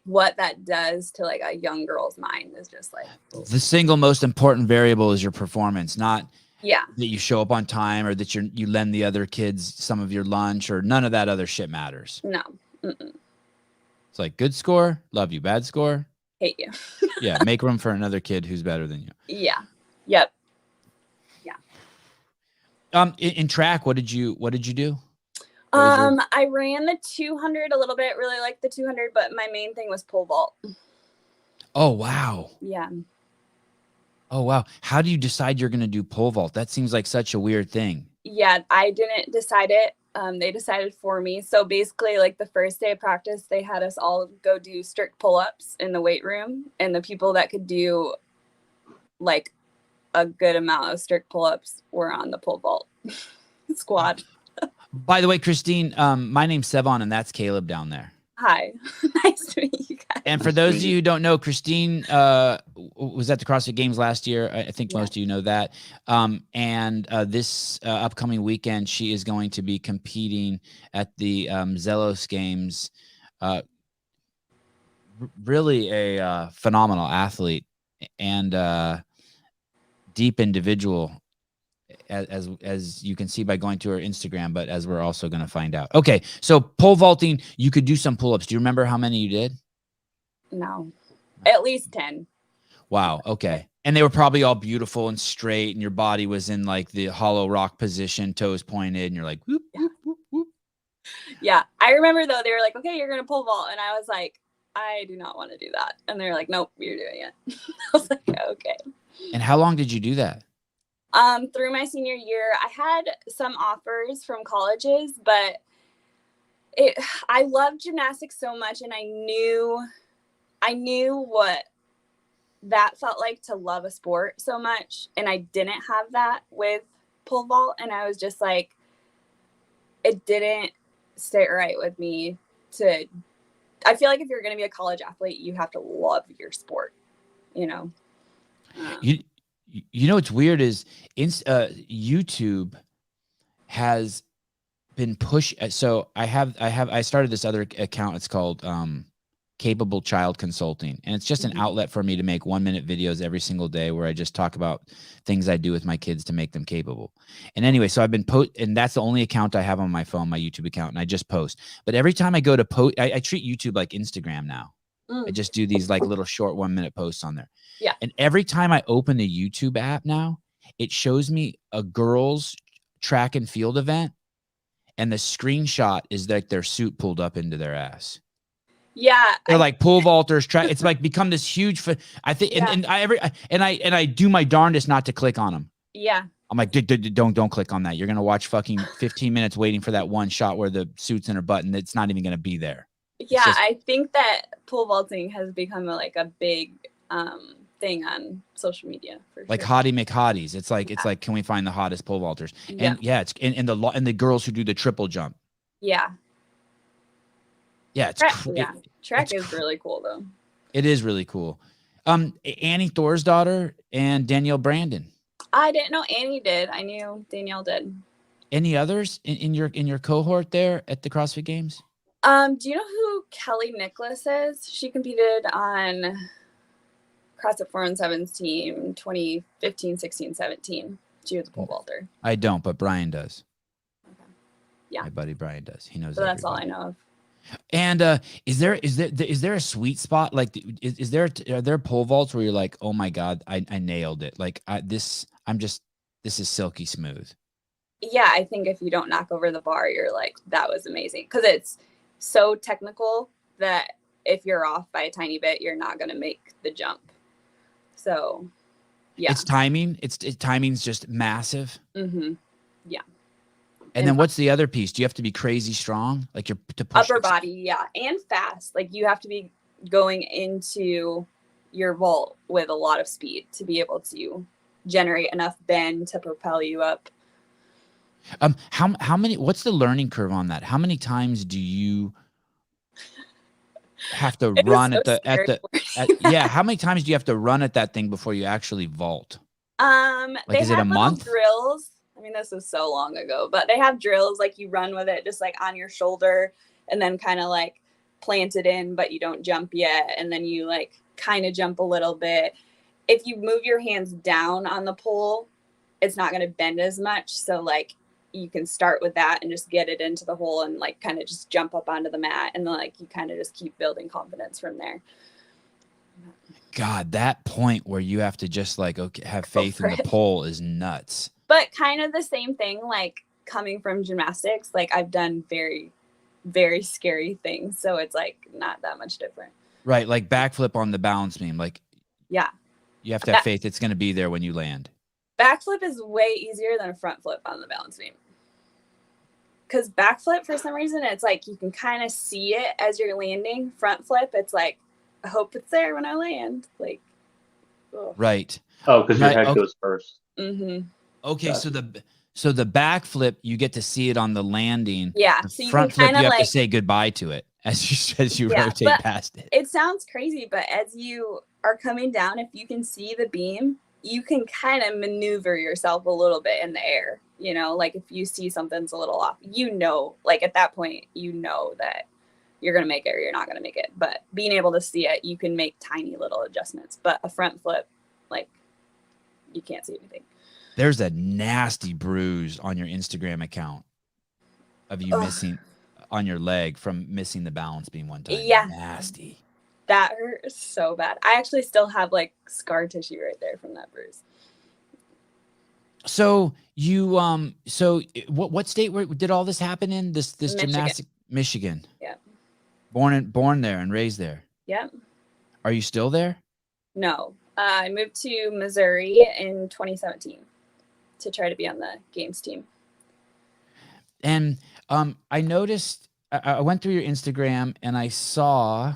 what that does to like a young girl's mind is just like. The single most important variable is your performance, not that you show up on time or that you lend the other kids some of your lunch, or none of that other shit matters. No. Mm-mm. It's like, good score, love you. Bad score, hate you. Yeah, make room for another kid who's better than you. Yeah. Yep. In track, what did you do? I ran the 200 a little bit, really liked the 200, but my main thing was pole vault. Oh, wow. Yeah. Oh, wow. How do you decide you're going to do pole vault? That seems like such a weird thing. Yeah, I didn't decide it. They decided for me. So basically, like the first day of practice, they had us all go do strict pull-ups in the weight room. And the people that could do like a good amount of strict pull-ups were on the pole vault squad. By the way, Christine, my name's Sevan, and that's Caleb down there. Hi. Nice to meet you guys. And for those of you who don't know, Christine was at the CrossFit Games last year. I think most of you know that. And this upcoming weekend, she is going to be competing at the Zelos Games. really a phenomenal athlete and deep individual, as you can see by going to her Instagram, but as we're also going to find out. Okay, so pole vaulting, you could do some pull-ups. Do you remember how many you did? No, at least 10. Wow. Okay. And they were probably all beautiful and straight, and your body was in like the hollow rock position, toes pointed, and you're like, whoop, whoop, whoop, whoop. Yeah, I remember though, they were like, okay, you're gonna pole vault, and I was like, I do not want to do that, and they're like, nope, you're doing it. I was like, okay. And how long did you do that? Through my senior year, I had some offers from colleges, but I loved gymnastics so much, and I knew what that felt like to love a sport so much, and I didn't have that with pole vault, and I was just like, it didn't sit right with me I feel like if you're going to be a college athlete, you have to love your sport, you know. You know what's weird is YouTube has been so I started this other account. It's called Capable Child Consulting, and it's just an outlet for me to make 1-minute videos every single day where I just talk about things I do with my kids to make them capable. And anyway, so I've been and that's the only account I have on my phone, my YouTube account, and I just post. But every time I go to post, I treat YouTube like Instagram now. I just do these like little short 1-minute posts on there. Yeah. And every time I open the YouTube app now, it shows me a girls' track and field event, and the screenshot is like their suit pulled up into their ass. Yeah, they're like pole vaulters. It's like become this huge. I think, Yeah. and I do my darndest not to click on them. yeah, I'm like, don't click on that. You're gonna watch fucking 15 minutes waiting for that one shot where the suit's in her butt, and it's not even gonna be there. yeah. I think that pole vaulting has become a big thing on social media for Like sure. hottie McHotties. It's like can we find the hottest pole vaulters? Yeah. And yeah, it's and the girls who do the triple jump. Yeah, Yeah, it's track is really cool though. It is really cool. Annie Thorsdottir and Danielle Brandon. I didn't know Annie did. I knew Danielle did. Any others in your cohort there at the CrossFit Games? Do you know who Kelly Nicholas is? She competed on CrossFit 417's team 2015, 16, 17. She was a pole vaulter. I don't, but Brian does. Okay. Yeah. My buddy Brian does. He knows. So that's all I everybody. know of. And is there a sweet spot? Like, are there pole vaults where you're like, oh my God, I nailed it. Like this is silky smooth. Yeah, I think if you don't knock over the bar, you're like, that was amazing. Because it's so technical that if you're off by a tiny bit, you're not going to make the jump. So, yeah. It's timing. Timing's just massive. Mm-hmm. Yeah. And then what's the other piece? Do you have to be crazy strong? Like you're to push upper body, yeah, and fast. Like you have to be going into your vault with a lot of speed to be able to generate enough bend to propel you up. How many? What's the learning curve on that? How many times do you have to run yeah? How many times do you have to run at that thing before you actually vault? Like is it a month? Drills. I mean, this was so long ago, but they have drills like you run with it just like on your shoulder and then kind of like plant it in, but you don't jump yet. And then you like kind of jump a little bit. If you move your hands down on the pole, it's not going to bend as much. So like you can start with that and just get it into the hole and like kind of just jump up onto the mat. And then like you kind of just keep building confidence from there. God, that point where you have to just like, okay, have faith in the pole is nuts. But kind of the same thing, like coming from gymnastics, like I've done very, very scary things. So it's like not that much different. Right. Like backflip on the balance beam. Like, yeah, you have to have faith it's going to be there when you land. Backflip is way easier than a front flip on the balance beam. Because backflip, for some reason, it's like you can kind of see it as you're landing. Front flip, it's like, I hope it's there when I land. Like, ugh. Right. Oh, because your head goes first. Mm-hmm. Okay, Gotcha. so the backflip, you get to see it on the landing. Yeah. The So you front can flip, kind you of have like to say goodbye to it as you Yeah, rotate but past it. it sounds crazy, but as you are coming down, if you can see the beam, you can kind of maneuver yourself a little bit in the air. You know, like if you see something's a little off, like at that point, that you're going to make it or you're not going to make it. But being able to see it, you can make tiny little adjustments. But a front flip, like, you can't see anything. There's a nasty bruise on your Instagram account of you missing on your leg from missing the balance beam one time. Yeah. Nasty. That hurt so bad. I actually still have like scar tissue right there from that bruise. So you so what state did all this happen in? This Michigan. gymnastic? Michigan. Yeah. Born there and raised there. Yep. Are you still there? No. I moved to Missouri in 2017 to try to be on the games team. And I noticed I went through your Instagram and I saw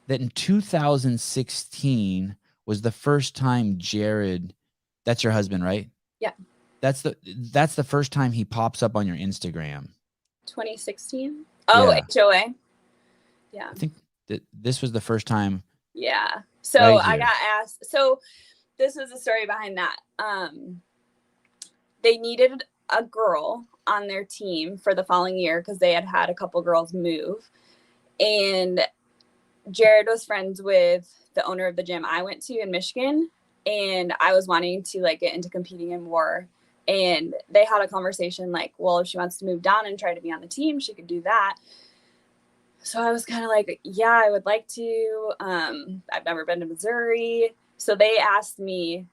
that in 2016 was the first time Jared, that's your husband, right? Yeah. That's the first time he pops up on your Instagram. 2016? Oh, Yeah. HOA. Yeah. I think that this was the first time. Yeah. So Right I here. got asked. So this was the story behind that. They needed a girl on their team for the following year because they had a couple girls move. And Jared was friends with the owner of the gym I went to in Michigan. And I was wanting to like get into competing in more. And they had a conversation like, well, if she wants to move down and try to be on the team, she could do that. So I was kind of like, yeah, I would like to. I've never been to Missouri. So they asked me,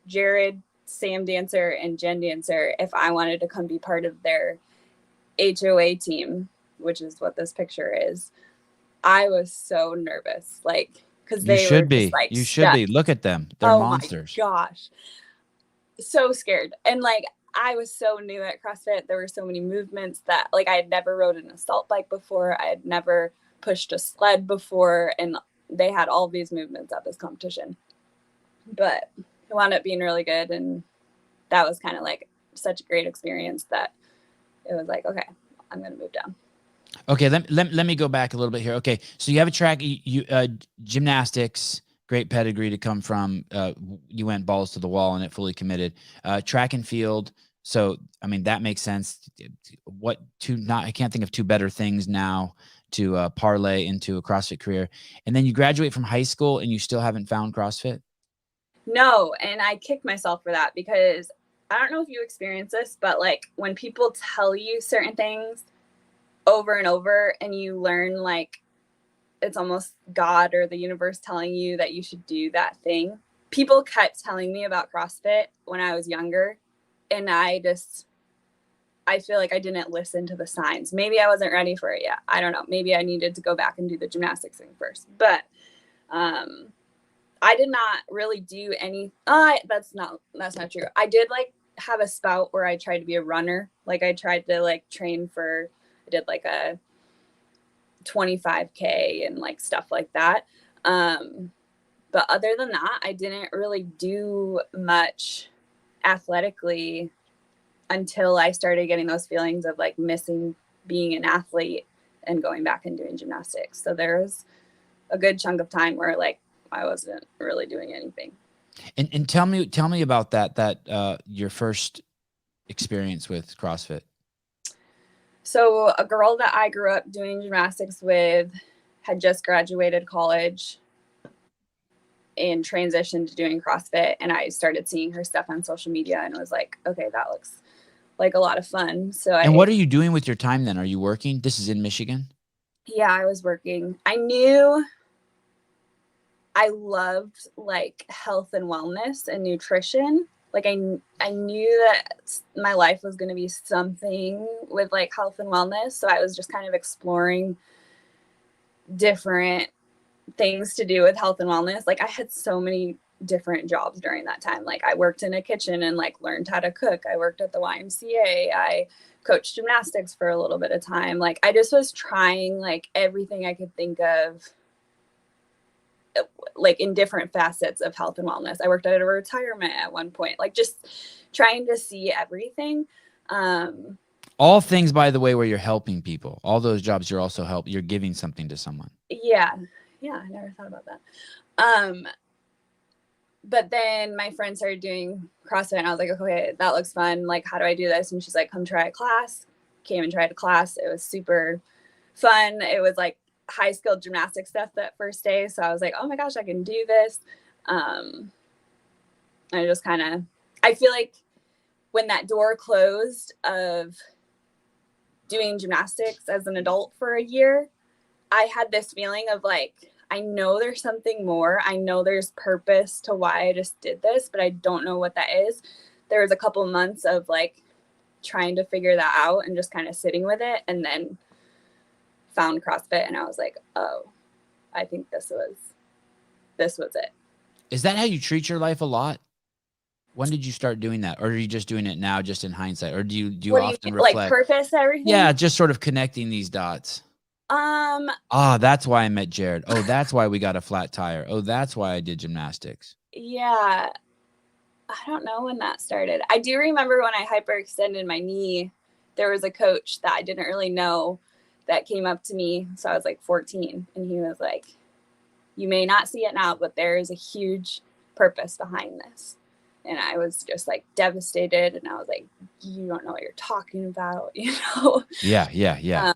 Jared, Sam Dancer, and Jen Dancer, if I wanted to come be part of their HOA team, which is what this picture is. I was so nervous, like, because they should were be. just, like, You should stuck. be. Look at them. They're Oh monsters. my gosh. So scared. And like, I was so new at CrossFit. There were so many movements that like I had never rode an assault bike before. I had never pushed a sled before. And they had all these movements at this competition. But it wound up being really good. And that was kind of like such a great experience that it was like, okay, I'm going to move down. Okay, let me go back a little bit here. Okay, so you have a track, gymnastics, great pedigree to come from. You went balls to the wall and it fully committed. Track and field. So I mean that makes sense. I can't think of two better things now to parlay into a CrossFit career. And then you graduate from high school and you still haven't found CrossFit. No, and I kick myself for that because I don't know if you experience this, but like when people tell you certain things over and over and you learn like it's almost God or the universe telling you that you should do that thing. People kept telling me about CrossFit when I was younger and I feel like I didn't listen to the signs. Maybe I wasn't ready for it yet. I don't know. Maybe I needed to go back and do the gymnastics thing first. But I did not really do any that's not true. I did like have a spout where I tried to be a runner. Like I tried to like train for I did like a 25K and like stuff like that. But other than that, I didn't really do much athletically until I started getting those feelings of like missing being an athlete and going back and doing gymnastics. So there was a good chunk of time where like I wasn't really doing anything. And tell me about that your first experience with CrossFit. So a girl that I grew up doing gymnastics with had just graduated college and transitioned to doing CrossFit. And I started seeing her stuff on social media and was like, okay, that looks like a lot of fun. So what are you doing with your time then? Are you working? This is in Michigan? Yeah, I was working. I knew I loved like health and wellness and nutrition. Like I knew that my life was going to be something with like health and wellness. So I was just kind of exploring different things to do with health and wellness. Like I had so many different jobs during that time. Like I worked in a kitchen and like learned how to cook. I worked at the YMCA. I coached gymnastics for a little bit of time. Like I just was trying like everything I could think of, like in different facets of health and wellness. I worked at a retirement at one point, like just trying to see everything. All things, by the way, where you're helping people. All those jobs, you're giving something to someone. Yeah. I never thought about that. But then my friend started doing CrossFit and I was like, okay, that looks fun. Like, how do I do this? And she's like, come try a class. Came and tried a class. It was super fun. It was like high skilled gymnastic stuff that first day. So I was like, oh my gosh, I can do this. I just kind of, I feel like when that door closed of doing gymnastics as an adult for a year, I had this feeling of like, I know there's something more. I know there's purpose to why I just did this, but I don't know what that is. There was a couple months of like trying to figure that out and just kind of sitting with it, and then found CrossFit, and I was like, oh, I think this was it. Is that how you treat your life a lot? When did you start doing that? Or are you just doing it now, just in hindsight? Or do you often reflect? Like purpose, everything? Yeah, just sort of connecting these dots. That's why I met Jared. Oh, that's why we got a flat tire. Oh, that's why I did gymnastics. Yeah. I don't know when that started. I do remember when I hyperextended my knee, there was a coach that I didn't really know that came up to me. So I was like 14, and he was like, you may not see it now, but there is a huge purpose behind this. And I was just like devastated. And I was like, you don't know what you're talking about, you know? Yeah.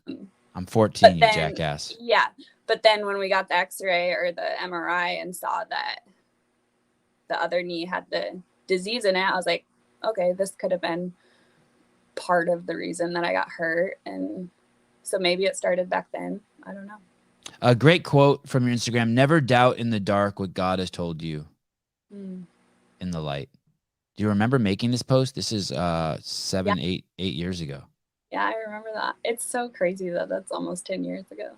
I'm 14, you jackass. Yeah. But then when we got the x-ray or the MRI and saw that the other knee had the disease in it, I was like, okay, this could have been part of the reason that I got hurt. And so maybe it started back then. I don't know. A great quote from your Instagram: never doubt in the dark what God has told you in the light. Do you remember making this post? This is 8 years ago. Yeah, I remember that. It's so crazy that that's almost 10 years ago.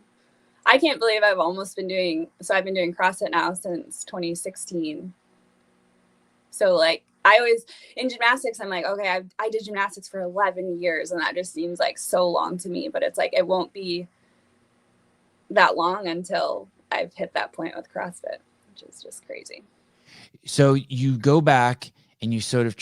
I can't believe I've been doing CrossFit now since 2016. So like in gymnastics, I'm like, okay, I did gymnastics for 11 years, and that just seems like so long to me, but it's like, it won't be that long until I've hit that point with CrossFit, which is just crazy. So you go back and you sort of,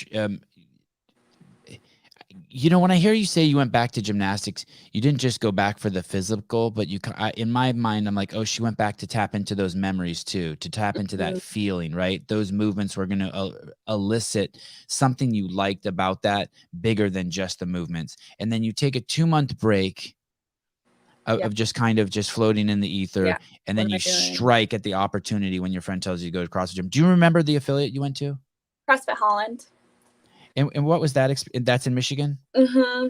when I hear you say you went back to gymnastics, you didn't just go back for the physical, but in my mind, I'm like, oh, she went back to tap into those memories too, to tap into that feeling, right? Those movements were going to elicit something you liked about that, bigger than just the movements. And then you take a 2-month break of just kind of just floating in the ether. And then you strike at the opportunity when your friend tells you to go to CrossFit gym. Do you remember the affiliate you went to? CrossFit Holland. And what was that? That's in Michigan?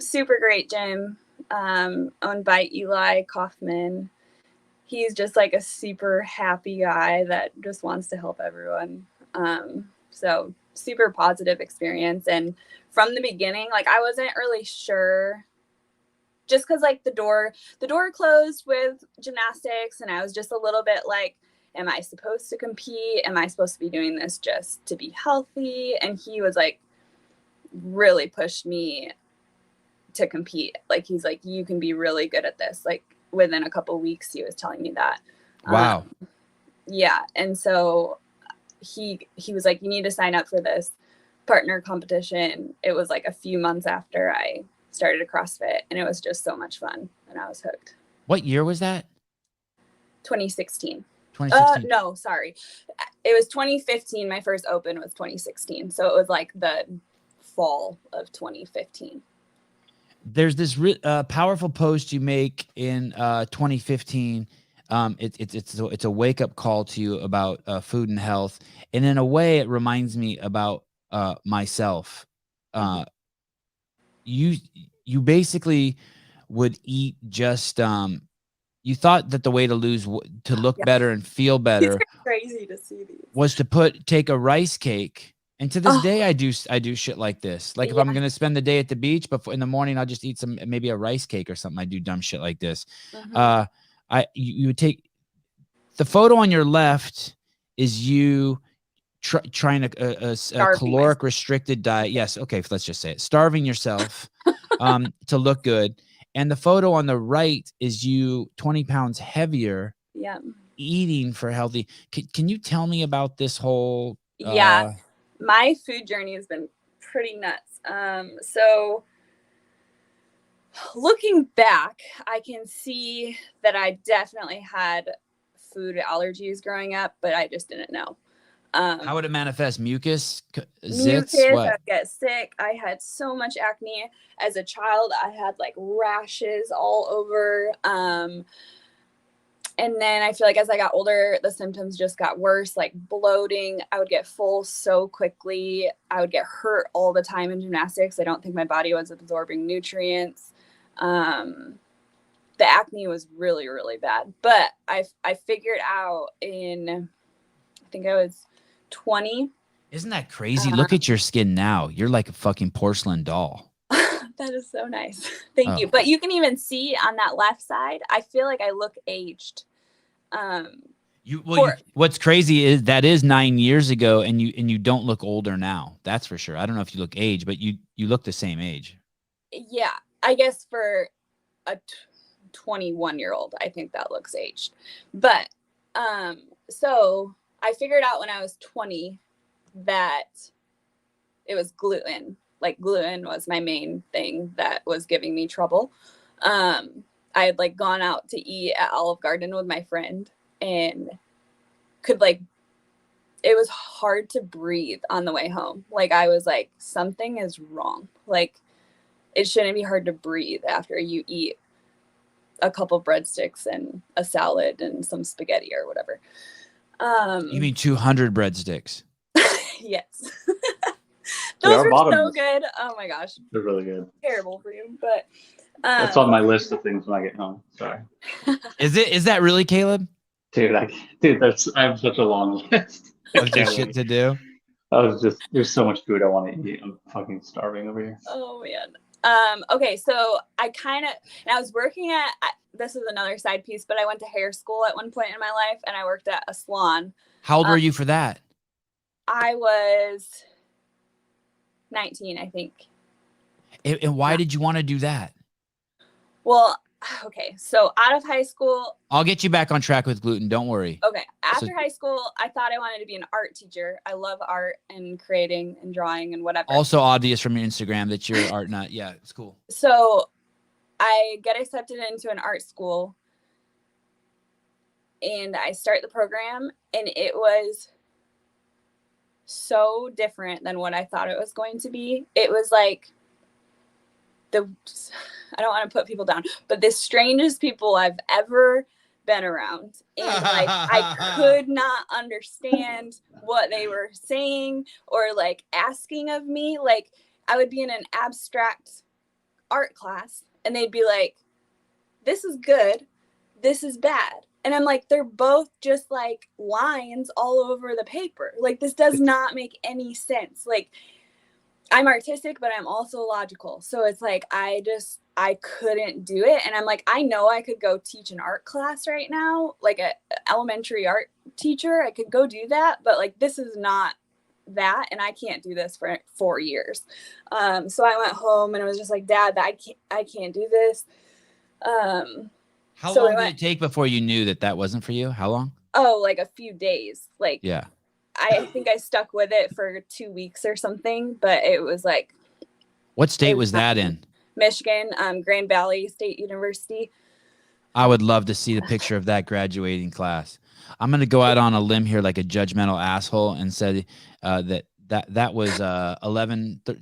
Super great gym. Owned by Eli Kaufman. He's just like a super happy guy that just wants to help everyone. So super positive experience. And from the beginning, like I wasn't really sure, just because like the door closed with gymnastics, and I was just a little bit like, am I supposed to compete? Am I supposed to be doing this just to be healthy? And he was like, really pushed me to compete. Like he's like, you can be really good at this. Like within a couple of weeks, he was telling me that. Wow. Yeah. And so he was like, you need to sign up for this partner competition. It was like a few months after I started a CrossFit, and it was just so much fun, and I was hooked. What year was that? 2016. 2016. No, sorry. It was 2015. My first open was 2016. So it was like the fall of 2015. There's this powerful post you make in 2015. It's a wake up call to you about food and health, and in a way, it reminds me about myself. You basically would eat just you thought that the way to look better and feel better. It's crazy to see these. Was to take a rice cake. And to this day, I do shit like this. Like if I'm gonna spend the day at the beach, but in the morning I'll just eat maybe a rice cake or something. I do dumb shit like this. You would take the photo on your left is you trying a caloric restricted diet. Yes, okay, let's just say it. Starving yourself to look good. And the photo on the right is you 20 pounds heavier. Yeah. Eating for healthy. Can you tell me about this whole? My food journey has been pretty nuts. So looking back, I can see that I definitely had food allergies growing up, but I just didn't know. How would it manifest? Mucus, zits, mucus, I what? would get sick. I had so much acne as a child. I had like rashes all over. And then I feel like as I got older, the symptoms just got worse, like bloating. I would get full so quickly. I would get hurt all the time in gymnastics. I don't think my body was absorbing nutrients. The acne was really, really bad. But I figured out I think I was 20. Isn't that crazy? Look at your skin now. You're like a fucking porcelain doll. That is so nice. Thank you. But you can even see on that left side, I feel like I look aged. What's crazy is that is 9 years ago, and you don't look older now. That's for sure. I don't know if you look aged, but you look the same age. Yeah, I guess for a 21-year-old, I think that looks aged. But so I figured out when I was 20 that it was gluten. Like gluten was my main thing that was giving me trouble. I had like gone out to eat at Olive Garden with my friend and it was hard to breathe on the way home. Like I was like, something is wrong. Like it shouldn't be hard to breathe after you eat a couple breadsticks and a salad and some spaghetti or whatever. You mean 200 breadsticks? Yes. Those were so good. Oh my gosh. They're really good. Terrible for you, but that's on my list of things when I get home. Sorry. Is that really, Caleb? Dude, I have such a long list. Of just shit to do. There's so much food I want to eat. I'm fucking starving over here. Oh man. Okay, so I was working at, this is another side piece, but I went to hair school at one point in my life and I worked at a salon. How old were you for that? I was 19, I think. And why did you want to do that? Well, okay, so out of high school. I'll get you back on track with gluten. Don't worry. Okay, after high school, I thought I wanted to be an art teacher. I love art and creating and drawing and whatever. Also obvious from your Instagram that you're art nut. Yeah, it's cool. So I get accepted into an art school and I start the program and it was so different than what I thought it was going to be. It was like I don't want to put people down, but the strangest people I've ever been around. And like I could not understand what they were saying or like asking of me. Like I would be in an abstract art class and they'd be like, this is good, this is bad. And I'm like, they're both just like lines all over the paper. Like, this does not make any sense. Like, I'm artistic, but I'm also logical. So it's like, I couldn't do it. And I'm like, I know I could go teach an art class right now, like an elementary art teacher. I could go do that. But like, this is not that. And I can't do this for 4 years. So I went home and I was just like, Dad, I can't do this. How long did it take before you knew that wasn't for you? How long? Oh, like a few days. Like, yeah. I think I stuck with it for 2 weeks or something, but it was like. What state was that in? Michigan, Grand Valley State University. I would love to see the picture of that graduating class. I'm going to go out on a limb here like a judgmental asshole and say that was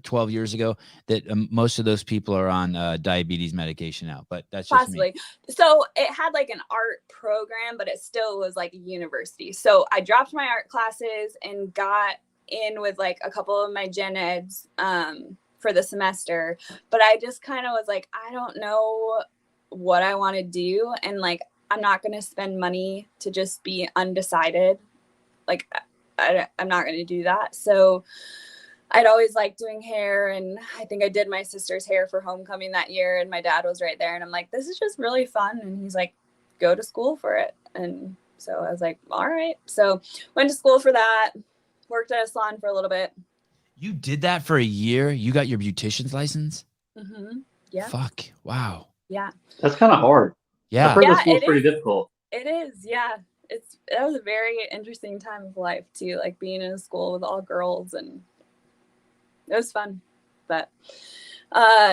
12 years ago, that most of those people are on diabetes medication now, but that's just possibly me. So it had like an art program, but it still was like a university. So I dropped my art classes and got in with like a couple of my gen eds for the semester, but I just kind of was like, I don't know what I want to do, and like I'm not going to spend money to just be undecided. Like I'm not going to do that. So I'd always liked doing hair, and I think I did my sister's hair for homecoming that year, and my dad was right there, and I'm like, this is just really fun. And he's like, go to school for it. And so I was like, all right. So went to school for that, worked at a salon for a little bit. You did that for a year? You got your beautician's license? Mm-hmm. Yeah. Fuck. Wow. Yeah. That's kind of hard. Yeah. I've heard the school's pretty difficult. It is. Yeah. That was a very interesting time of life too, like being in a school with all girls, and it was fun. But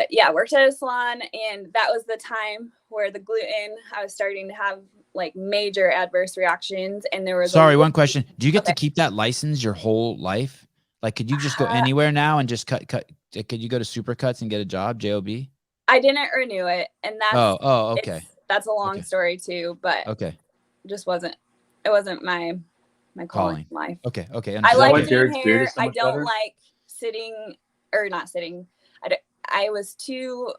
Yeah, worked at a salon, and that was the time where the gluten, I was starting to have like major adverse reactions, and there was Sorry, one question. Do you get to Okay. keep that license your whole life? Like, could you just go anywhere now and just cut? Could you go to Supercuts and get a job, JOB? I didn't renew it, and Okay. That's a long Okay. story too, but Okay. just wasn't my calling in life. Okay. I that like why Jared's doing beard hair. is so I much don't better? like sitting or not sitting. I was too,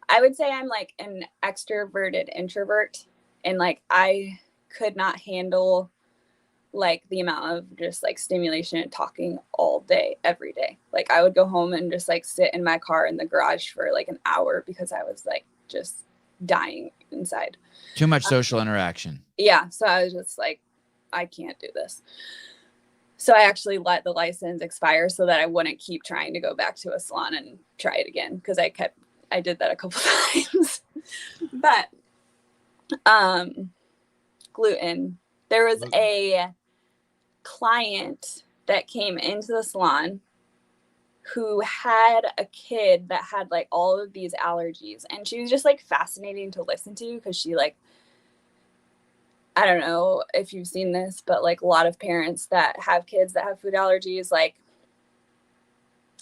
I would say I'm like an extroverted introvert, and like I could not handle like the amount of just like stimulation and talking all day, every day. Like I would go home and just like sit in my car in the garage for like an hour because I was like just dying inside. Too much social interaction. Yeah. So I was just like, I can't do this. So I actually let the license expire so that I wouldn't keep trying to go back to a salon and try it again. Cause I did that a couple times, but, gluten, there was a client that came into the salon who had a kid that had like all of these allergies, and she was just like fascinating to listen to because she like, I don't know if you've seen this, but like a lot of parents that have kids that have food allergies, like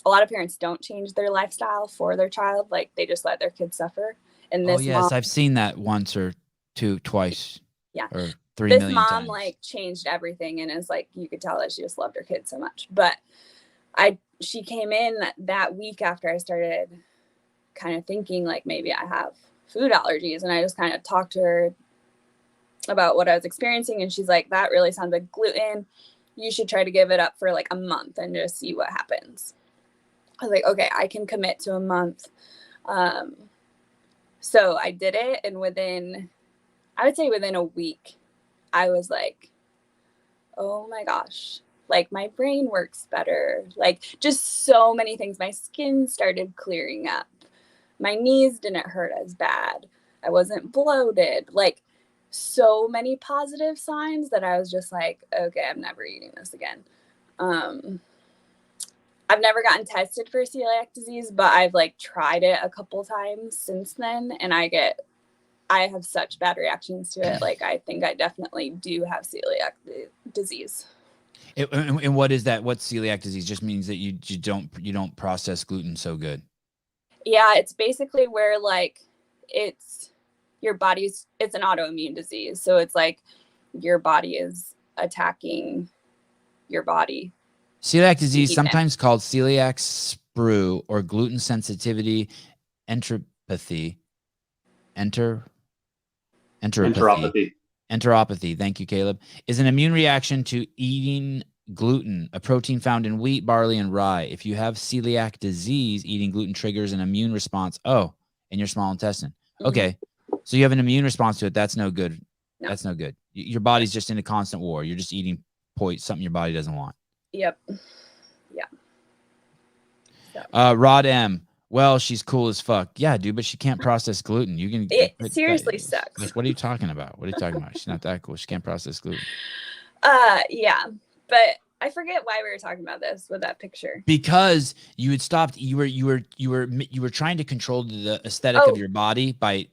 a lot of parents don't change their lifestyle for their child. Like they just let their kids suffer. And this yes, mom, I've seen that once or twice. Yeah. Or 3 this million mom times. like changed everything, and is like, you could tell that she just loved her kid so much. But she came in that week after I started kind of thinking like maybe I have food allergies, and I just kind of talked to her about what I was experiencing, and she's like, that really sounds like gluten. You should try to give it up for like a month and just see what happens. I was like, okay, I can commit to a month. So I did it, and I would say within a week, I was like, oh my gosh, like my brain works better. Like just so many things. My skin started clearing up. My knees didn't hurt as bad. I wasn't bloated. Like so many positive signs that I was just like, okay, I'm never eating this again. I've never gotten tested for celiac disease, but I've like tried it a couple times since then, and I have such bad reactions to it. Like I think I definitely do have celiac disease. And what is that? What's celiac disease? Just means that you don't process gluten so good. Yeah, it's basically where like it's an autoimmune disease. So it's like your body is attacking your body. Celiac disease, sometimes called celiac sprue or gluten sensitivity enteropathy. Enteropathy. Thank you, Caleb. Is an immune reaction to eating gluten, a protein found in wheat, barley, and rye. If you have celiac disease, eating gluten triggers an immune response. Oh, in your small intestine. Mm-hmm. Okay. So you have an immune response to it. That's no good. No. That's no good. Your body's just in a constant war. You're just eating something your body doesn't want. Yep. Yeah. So. Rod M. Well, she's cool as fuck. Yeah, dude, but she can't process gluten. It seriously sucks. Like, what are you talking about? She's not that cool. She can't process gluten. Yeah, but I forget why we were talking about this with that picture. Because you had stopped. You were trying to control the aesthetic of your body by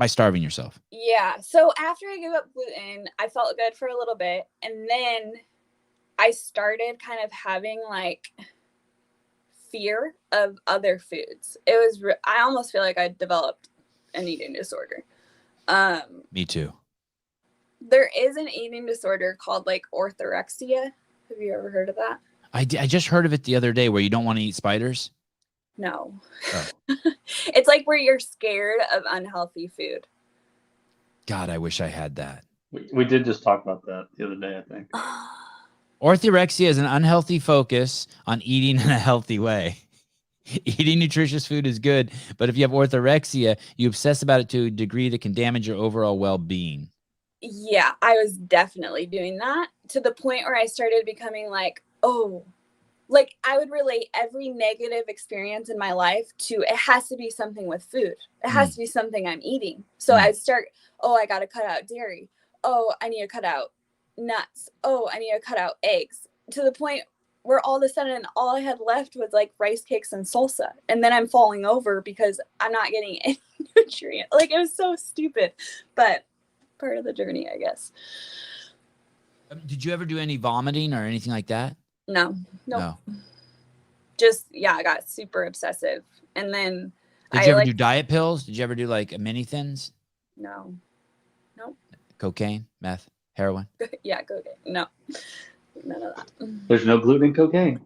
starving yourself. Yeah. So after I gave up gluten, I felt good for a little bit, and then I started kind of having like fear of other foods. It was I almost feel like I developed an eating disorder. Me too. There is an eating disorder called like orthorexia. Have you ever heard of that? I just heard of it the other day, where you don't want to eat spiders. No. Oh. It's like where you're scared of unhealthy food. God, I wish I had that. We did just talk about that the other day, I think. Orthorexia is an unhealthy focus on eating in a healthy way. Eating nutritious food is good, but if you have orthorexia, you obsess about it to a degree that can damage your overall well-being. Yeah, I was definitely doing that to the point where I started becoming like, oh, like I would relate every negative experience in my life to it has to be something with food. It has to be something I'm eating. So I'd start, oh, I got to cut out dairy. Oh, I need to cut out nuts. Oh, I need to cut out eggs, to the point where all of a sudden all I had left was like rice cakes and salsa. And then I'm falling over because I'm not getting any nutrient. Like, it was so stupid, but part of the journey, I guess. Did you ever do any vomiting or anything like that? No. Just, I got super obsessive. And then did you ever do diet pills? Did you ever do like a mini thins? No. Nope. Cocaine, meth, heroin? Yeah, cocaine. No. None of that. There's no gluten in cocaine.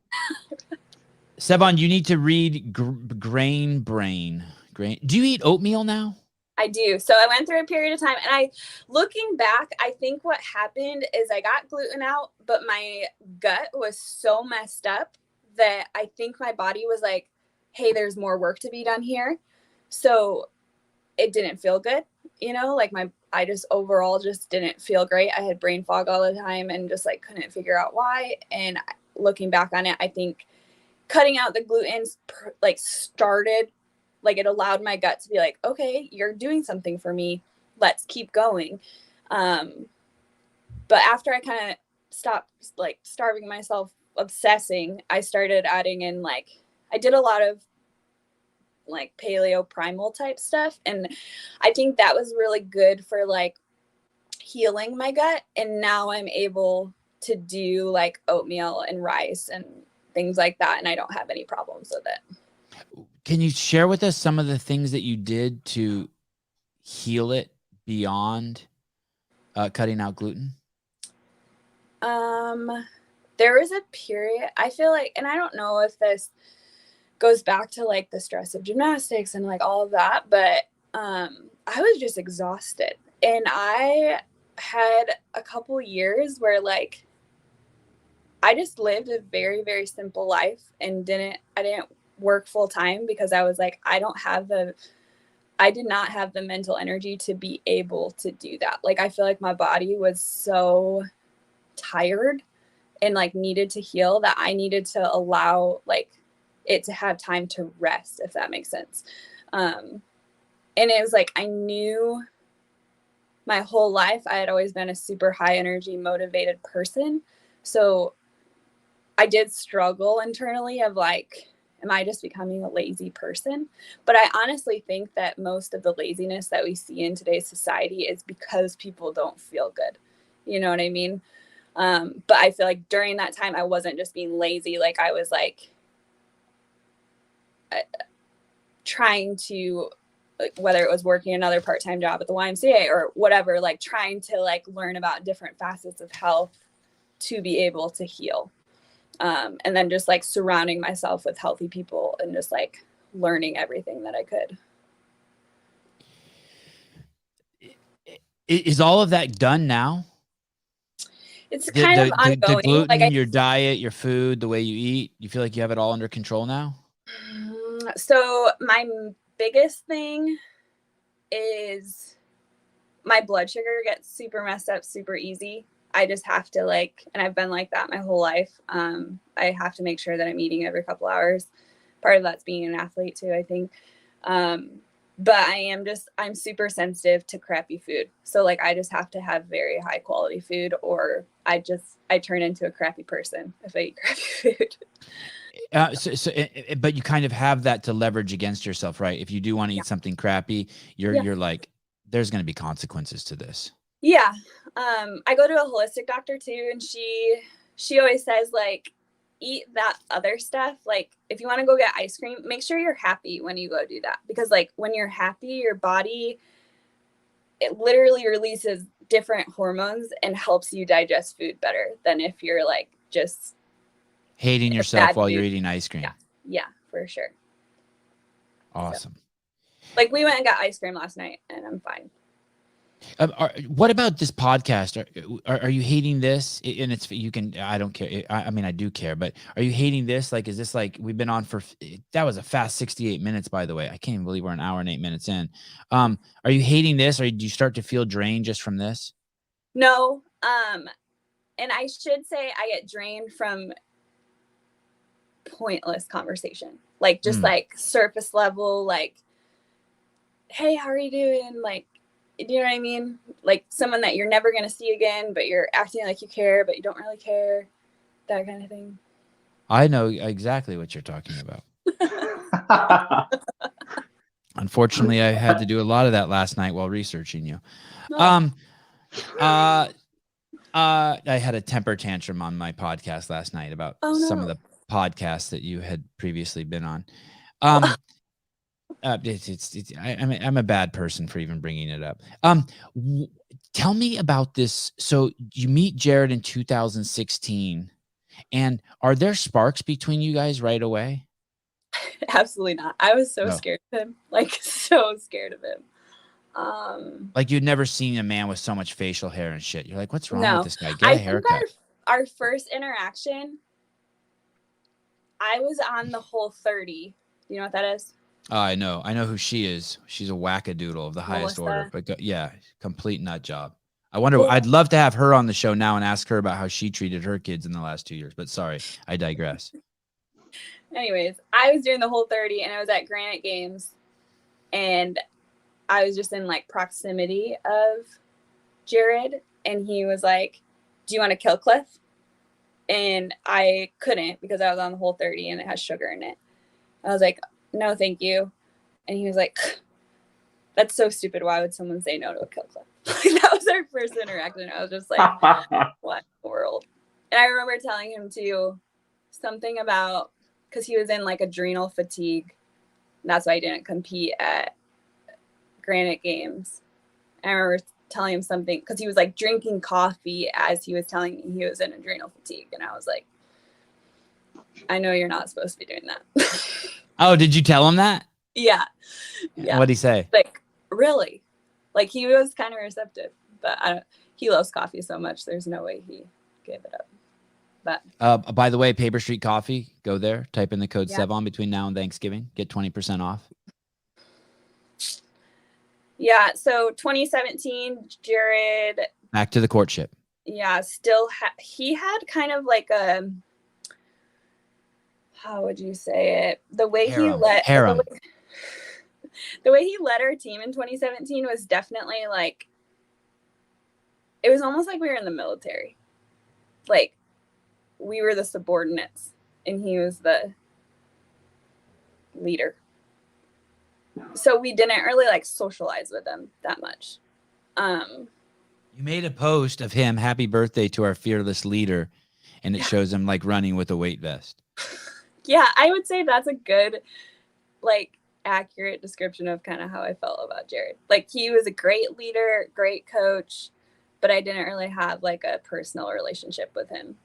Sevan, you need to read Grain Brain. Do you eat oatmeal now? I do. So I went through a period of time, and looking back, I think what happened is I got gluten out, but my gut was so messed up that I think my body was like, hey, there's more work to be done here. So it didn't feel good, like I just overall just didn't feel great. I had brain fog all the time and just like couldn't figure out why. And looking back on it, I think cutting out the gluten started, like, it allowed my gut to be like, okay, you're doing something for me. Let's keep going. But after I kind of stopped like starving myself, obsessing, I started adding in I did a lot of like paleo primal type stuff. And I think that was really good for like healing my gut. And now I'm able to do like oatmeal and rice and things like that. And I don't have any problems with it. Can you share with us some of the things that you did to heal it beyond cutting out gluten? There was a period, I feel like, and I don't know if this goes back to like the stress of gymnastics and like all of that, but I was just exhausted. And I had a couple years where like I just lived a very, very simple life and I didn't work full time because I was like, I did not have the mental energy to be able to do that. Like, I feel like my body was so tired and like needed to heal that I needed to allow like it to have time to rest, if that makes sense. And it was like, I knew my whole life I had always been a super high energy, motivated person. So I did struggle internally of like, am I just becoming a lazy person? But I honestly think that most of the laziness that we see in today's society is because people don't feel good. You know what I mean? But I feel like during that time, I wasn't just being lazy. Like, I was like trying to, like, whether it was working another part-time job at the YMCA or whatever, like trying to like learn about different facets of health to be able to heal. And then just like surrounding myself with healthy people and just like learning everything that I could. Is all of that done now? It's kind of ongoing. The gluten, like your diet, your food, the way you eat, you feel like you have it all under control now? So my biggest thing is my blood sugar gets super messed up super easy. I just have to and I've been like that my whole life. I have to make sure that I'm eating every couple hours. Part of that's being an athlete too, I think. But I'm super sensitive to crappy food. So like, I just have to have very high quality food or I turn into a crappy person if I eat crappy food. But you kind of have that to leverage against yourself, right? If you do want to eat something crappy, you're like, there's going to be consequences to this. Yeah. I go to a holistic doctor too. And she always says like, eat that other stuff. Like, if you want to go get ice cream, make sure you're happy when you go do that. Because like, when you're happy, your body, it literally releases different hormones and helps you digest food better than if you're like just hating yourself while you're eating ice cream. Yeah, for sure. Awesome. So, like, we went and got ice cream last night and I'm fine. What about this podcast? Are you hating this? And I don't care. I mean, I do care, but are you hating this? Like, is this like, we've been on that was a fast 68 minutes, by the way. I can't even believe we're an hour and 8 minutes in. Are you hating this, or do you start to feel drained just from this? No. And I should say I get drained from pointless conversation, like just like surface level, like, hey, how are you doing? Like, do you know what I mean? Like someone that you're never going to see again, but you're acting like you care, but you don't really care. That kind of thing. I know exactly what you're talking about. Unfortunately, I had to do a lot of that last night while researching you. No. I had a temper tantrum on my podcast last night about some of no. the podcasts that you had previously been on. I'm a bad person for even bringing it up. Tell me about this. So you meet Jared in 2016, and are there sparks between you guys right away? Absolutely not. I was so No. scared of him. Like, so scared of him. Like you'd never seen a man with so much facial hair and shit. You're like, what's wrong No. with this guy? Get a I haircut. think our first interaction, I was on the Whole30. You know what that is? Oh, I know who she is. She's a wackadoodle of the highest order. Melissa. But yeah, complete nut job. I wonder. Well- I'd love to have her on the show now and ask her about how she treated her kids in the last 2 years. But sorry, I digress. Anyways, I was doing the Whole30 and I was at Granite Games, and I was just in like proximity of Jared, and he was like, "Do you want to kill Cliff?" And I couldn't because I was on the Whole30 and it has sugar in it. I was like, "No, thank you." And he was like, "That's so stupid. Why would someone say no to a kill Cliff?" That was our first interaction. I was just like, "What in the world?" And I remember telling him too something about, because he was in like adrenal fatigue. That's why he didn't compete at Granite Games. I remember telling him something because he was like drinking coffee as he was telling me he was in adrenal fatigue. And I was like, I know you're not supposed to be doing that. Oh, did you tell him that? Yeah. What'd he say? Like, really? Like, he was kind of receptive, but he loves coffee so much. There's no way he gave it up. But By the way, Paper Street Coffee, go there, type in the code Yeah. Sevan between now and Thanksgiving, get 20% off. yeah, so 2017, Jared, Back to the courtship. yeah, still he had kind of like a, how would you say it? The way he Harem. the way he led our team in 2017 was definitely like, it was almost like we were in the military. Like, we were the subordinates and he was the leader. So we didn't really like socialize with them that much. You made a post of him, happy birthday to our fearless leader, and it shows him like running with a weight vest. Yeah, I would say that's a good, like, accurate description of kind of how I felt about Jared. Like, he was a great leader, great coach, but I didn't really have like a personal relationship with him.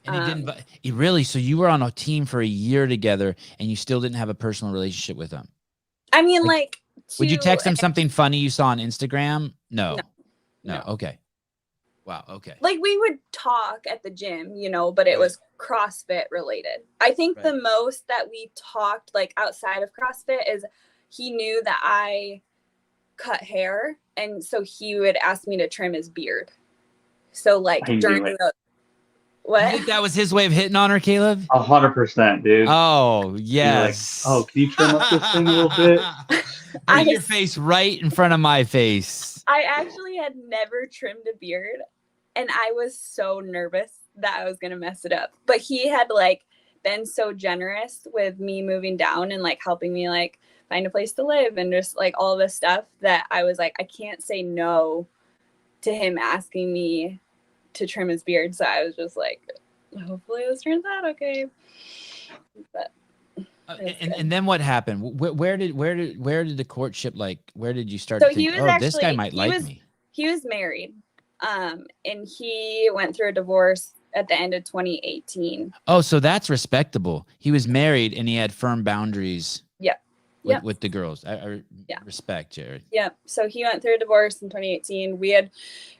And he didn't. He really. So you were on a team for a year together, and you still didn't have a personal relationship with him. I mean, like, would you text him something funny you saw on Instagram? No. No. Okay. Wow. Okay. Like, we would talk at the gym, you know, but it was CrossFit related. I think the most that we talked, like, outside of CrossFit is he knew that I cut hair, and so he would ask me to trim his beard. So, like, during the what? You think that was his way of hitting on her, Caleb? 100%, dude. Oh, yes. Like, oh, can you trim up this thing a little bit? Bring your face right in front of my face. I actually had never trimmed a beard, and I was so nervous that I was going to mess it up. But he had, like, been so generous with me moving down and, like, helping me, like, find a place to live and just, like, all this stuff that I was like, I can't say no to him asking me to trim his beard. So I was just like, hopefully this turns out okay. But and then what happened? Where did the courtship, like, where did you start to think, this guy might like me? He was married, and he went through a divorce at the end of 2018. Oh, so that's respectable. He was married and he had firm boundaries. With the girls. I respect Jared. Yeah. So he went through a divorce in 2018. We had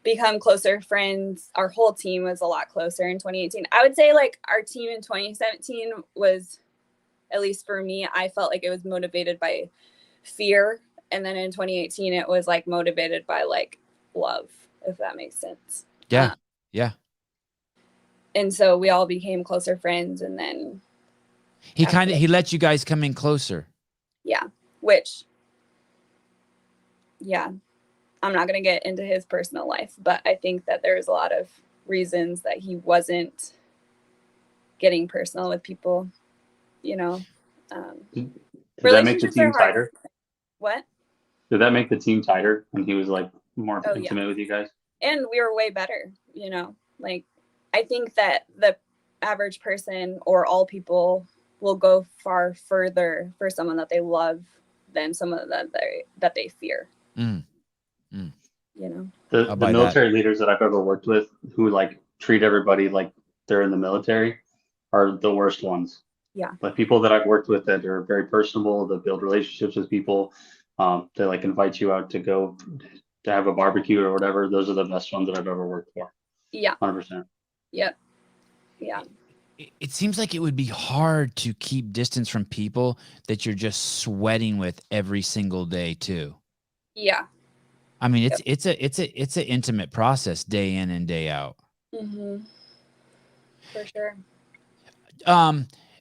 become closer friends. Our whole team was a lot closer in 2018. I would say, like, our team in 2017 was, at least for me, I felt like it was motivated by fear. And then in 2018, it was like motivated by, like, love, if that makes sense. Yeah. Yeah. And so we all became closer friends. And then he let you guys come in closer. Yeah, which, yeah, I'm not going to get into his personal life, but I think that there's a lot of reasons that he wasn't getting personal with people, you know. Did that make the Relationships team are hard. tighter? What? Did that make the team tighter when he was like more Oh, yeah. intimate with you guys? And we were way better, you know. Like, I think that the average person or all people will go far further for someone that they love than someone that they fear. Mm. You know. The buy that. military leaders that I've ever worked with who like treat everybody like they're in the military are the worst ones. Yeah. Like people that I've worked with that are very personable, that build relationships with people, they like invite you out to go to have a barbecue or whatever. Those are the best ones that I've ever worked for. Yeah. 100%. Yep. Yeah. It seems like it would be hard to keep distance from people that you're just sweating with every single day too. Yeah. I mean, it's an intimate process day in and day out. Mm-hmm. For sure.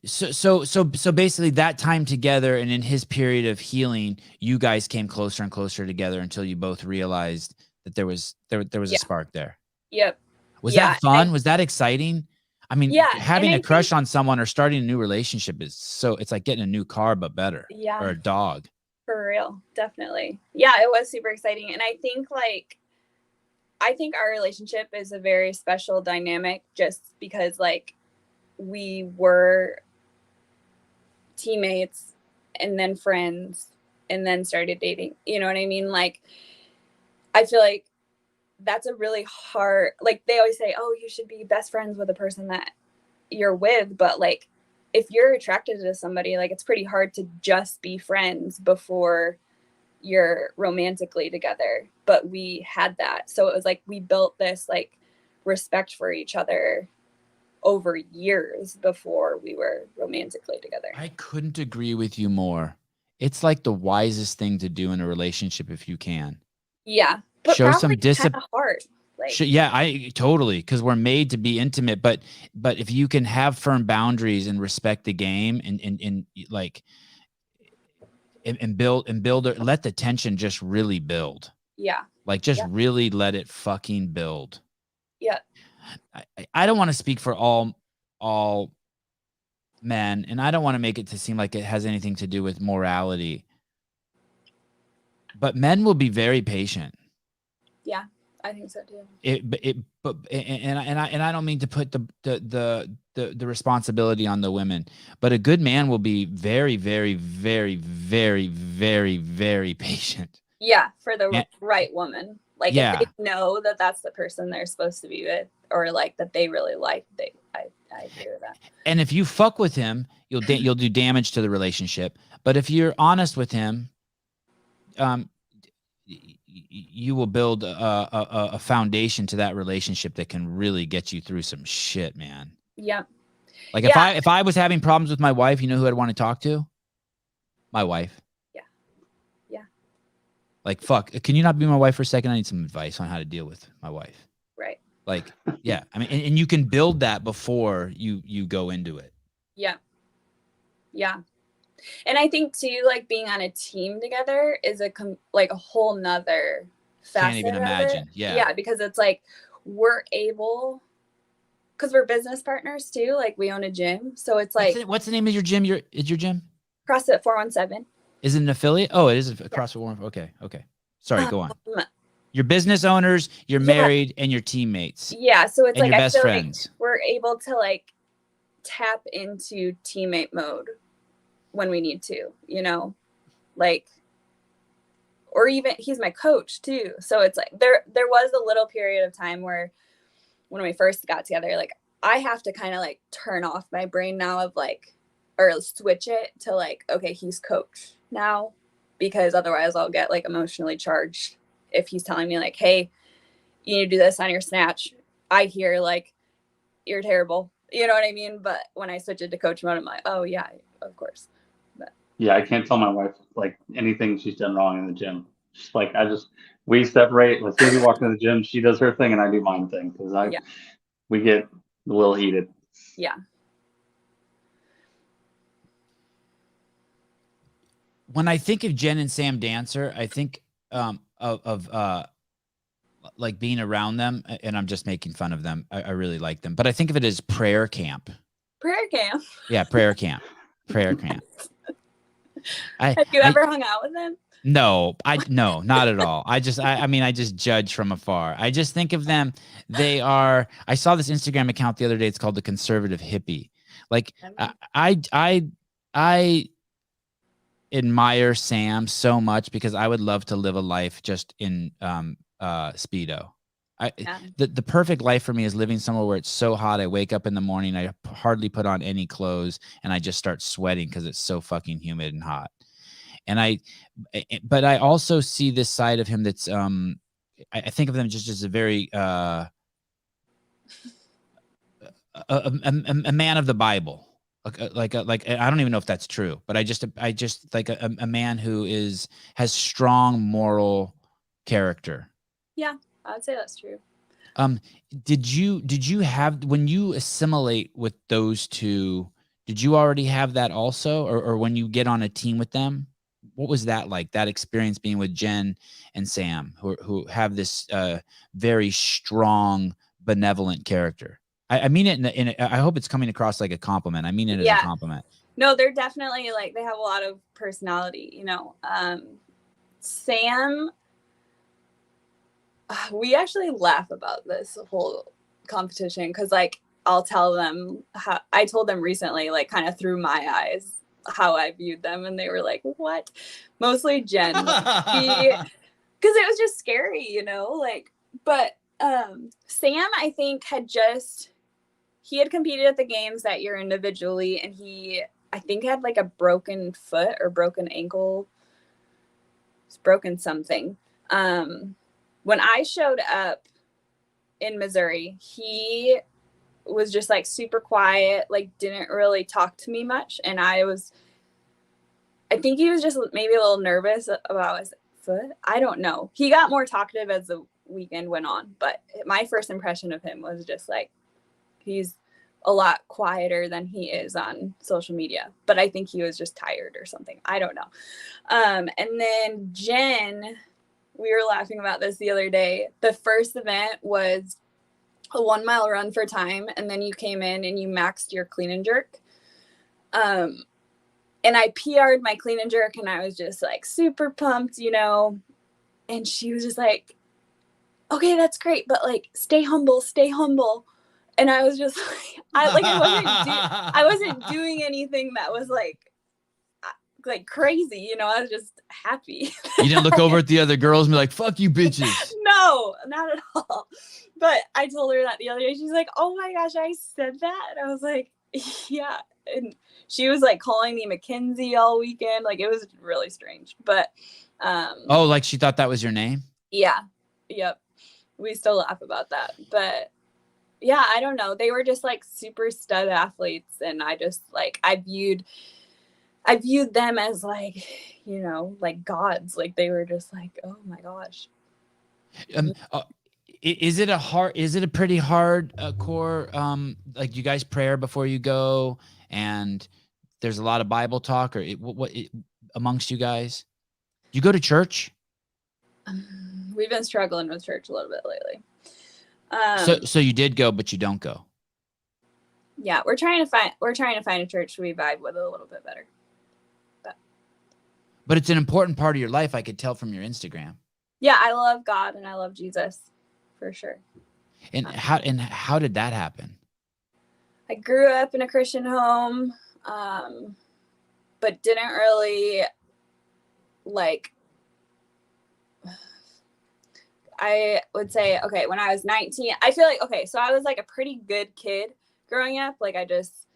So basically that time together and in his period of healing, you guys came closer and closer together until you both realized that there was a spark there. Yep. Was that fun? Was that exciting? I mean, having a crush on someone or starting a new relationship it's like getting a new car, but better. Yeah. Or a dog. For real. Definitely. Yeah, it was super exciting. And I think our relationship is a very special dynamic just because like we were teammates and then friends and then started dating. You know what I mean? Like, I feel like that's a really hard, like they always say, oh, you should be best friends with the person that you're with. But like, if you're attracted to somebody, like it's pretty hard to just be friends before you're romantically together. But we had that. So it was like, we built this like respect for each other over years before we were romantically together. I couldn't agree with you more. It's like the wisest thing to do in a relationship if you can. Yeah. But show some discipline. Kind of hard. Like, yeah, I totally, because we're made to be intimate. But if you can have firm boundaries and respect the game and like and build let the tension just really build. Yeah. Like just really let it fucking build. Yeah. I don't want to speak for all men, and I don't want to make it to seem like it has anything to do with morality. But men will be very patient. Yeah, I think so too. I don't mean to put the responsibility on the women, but a good man will be very, very, very, very, very, very patient. Yeah, for the right woman. Like if they know that that's the person they're supposed to be with, or like that they really like, I agree with that. And if you fuck with him, you'll do damage to the relationship. But if you're honest with him, you will build a foundation to that relationship that can really get you through some shit, man. Yeah. Like if I was having problems with my wife, you know who I'd want to talk to? My wife. Yeah. Yeah. Like, fuck, can you not be my wife for a second? I need some advice on how to deal with my wife. Right. Like, yeah. I mean, and you can build that before you go into it. Yeah. Yeah. And I think too, like being on a team together is a whole nother facet. Can't even imagine. Yeah. Yeah. Because it's like, we're able, because we're business partners too. Like we own a gym. So it's like, what's the name of your gym? Is your gym? CrossFit 417. Is it an affiliate? Oh, it is a CrossFit 417. Okay. Sorry, go on. You're business owners, you're married, and you're teammates. Yeah. So it's like, your best I feel friends. like we're able to like tap into teammate mode when we need to, you know, like, or even he's my coach too. So it's like, there was a little period of time where when we first got together, like I have to kind of like turn off my brain now of like, or switch it to like, okay, he's coach now, because otherwise I'll get like emotionally charged if he's telling me like, hey, you need to do this on your snatch. I hear like, you're terrible. You know what I mean? But when I switch it to coach mode, I'm like, oh yeah, of course. Yeah, I can't tell my wife like anything she's done wrong in the gym. Just like we separate. As soon as we walk into the gym, she does her thing and I do mine thing because we get a little heated. Yeah. When I think of Jen and Sam Dancer, I think of like being around them, and I'm just making fun of them. I really like them, but I think of it as prayer camp. Prayer camp. Yeah, prayer camp. Prayer camp. Have you ever hung out with them? No, not at all. I mean, I just judge from afar. I just think of them. I saw this Instagram account the other day. It's called the Conservative Hippie. Like I admire Sam so much because I would love to live a life just in Speedo. The perfect life for me is living somewhere where it's so hot. I wake up in the morning, I hardly put on any clothes, and I just start sweating because it's so fucking humid and hot. But I also see this side of him that's I think of them just as a very a man of the Bible. Like I don't even know if that's true, but I just like a man who has strong moral character. Yeah, I would say that's true. Did you have, when you assimilate with those two, did you already have that also, or when you get on a team with them? What was that like, that experience being with Jen and Sam, who have this very strong, benevolent character? I mean it I hope it's coming across like a compliment. I mean it as a compliment. No, they're definitely like, they have a lot of personality, you know. Sam, we actually laugh about this whole competition because like I'll tell them how I told them recently, like kind of through my eyes, how I viewed them, and they were like, what? Mostly Jen, because it was just scary, you know, like. But Sam, I think, he had competed at the games that year individually, and I think had like a broken foot or broken ankle. It's broken something. When I showed up in Missouri, he was just like super quiet, like didn't really talk to me much. And I think he was just maybe a little nervous about his foot. I don't know. He got more talkative as the weekend went on, but my first impression of him was just like, he's a lot quieter than he is on social media, but I think he was just tired or something. I don't know. And then Jen, we were laughing about this the other day. The first event was a 1 mile run for time. And then you came in and you maxed your clean and jerk. And I PR'd my clean and jerk, and I was just like super pumped, you know, and she was just like, okay, that's great, but like, stay humble. And I was just like, I wasn't doing anything that was like crazy, you know. I was just happy. You didn't look over at the other girls and be like, fuck you bitches. No, not at all. But I told her that the other day. She's like, oh my gosh, I said that. And I was like, yeah. And she was like calling me Mackenzie all weekend. Like, it was really strange. But oh, like she thought that was your name? Yeah. Yep. We still laugh about that. But yeah, I don't know. They were just like super stud athletes. And I just like, I viewed them as like, you know, like gods. Like, they were just like, oh my gosh. Is it a pretty hard core? Like, you guys prayer before you go, and there's a lot of Bible talk, or what amongst you guys? Do you go to church? We've been struggling with church a little bit lately. So you did go, but you don't go. Yeah, we're trying to find a church we vibe with a little bit better. But it's an important part of your life, I could tell from your Instagram. Yeah, I love God and I love Jesus, for sure. And how did that happen? I grew up in a Christian home, but didn't really like. I would say, okay, when I was 19, I feel like, okay, so I was like a pretty good kid growing up. Like, I just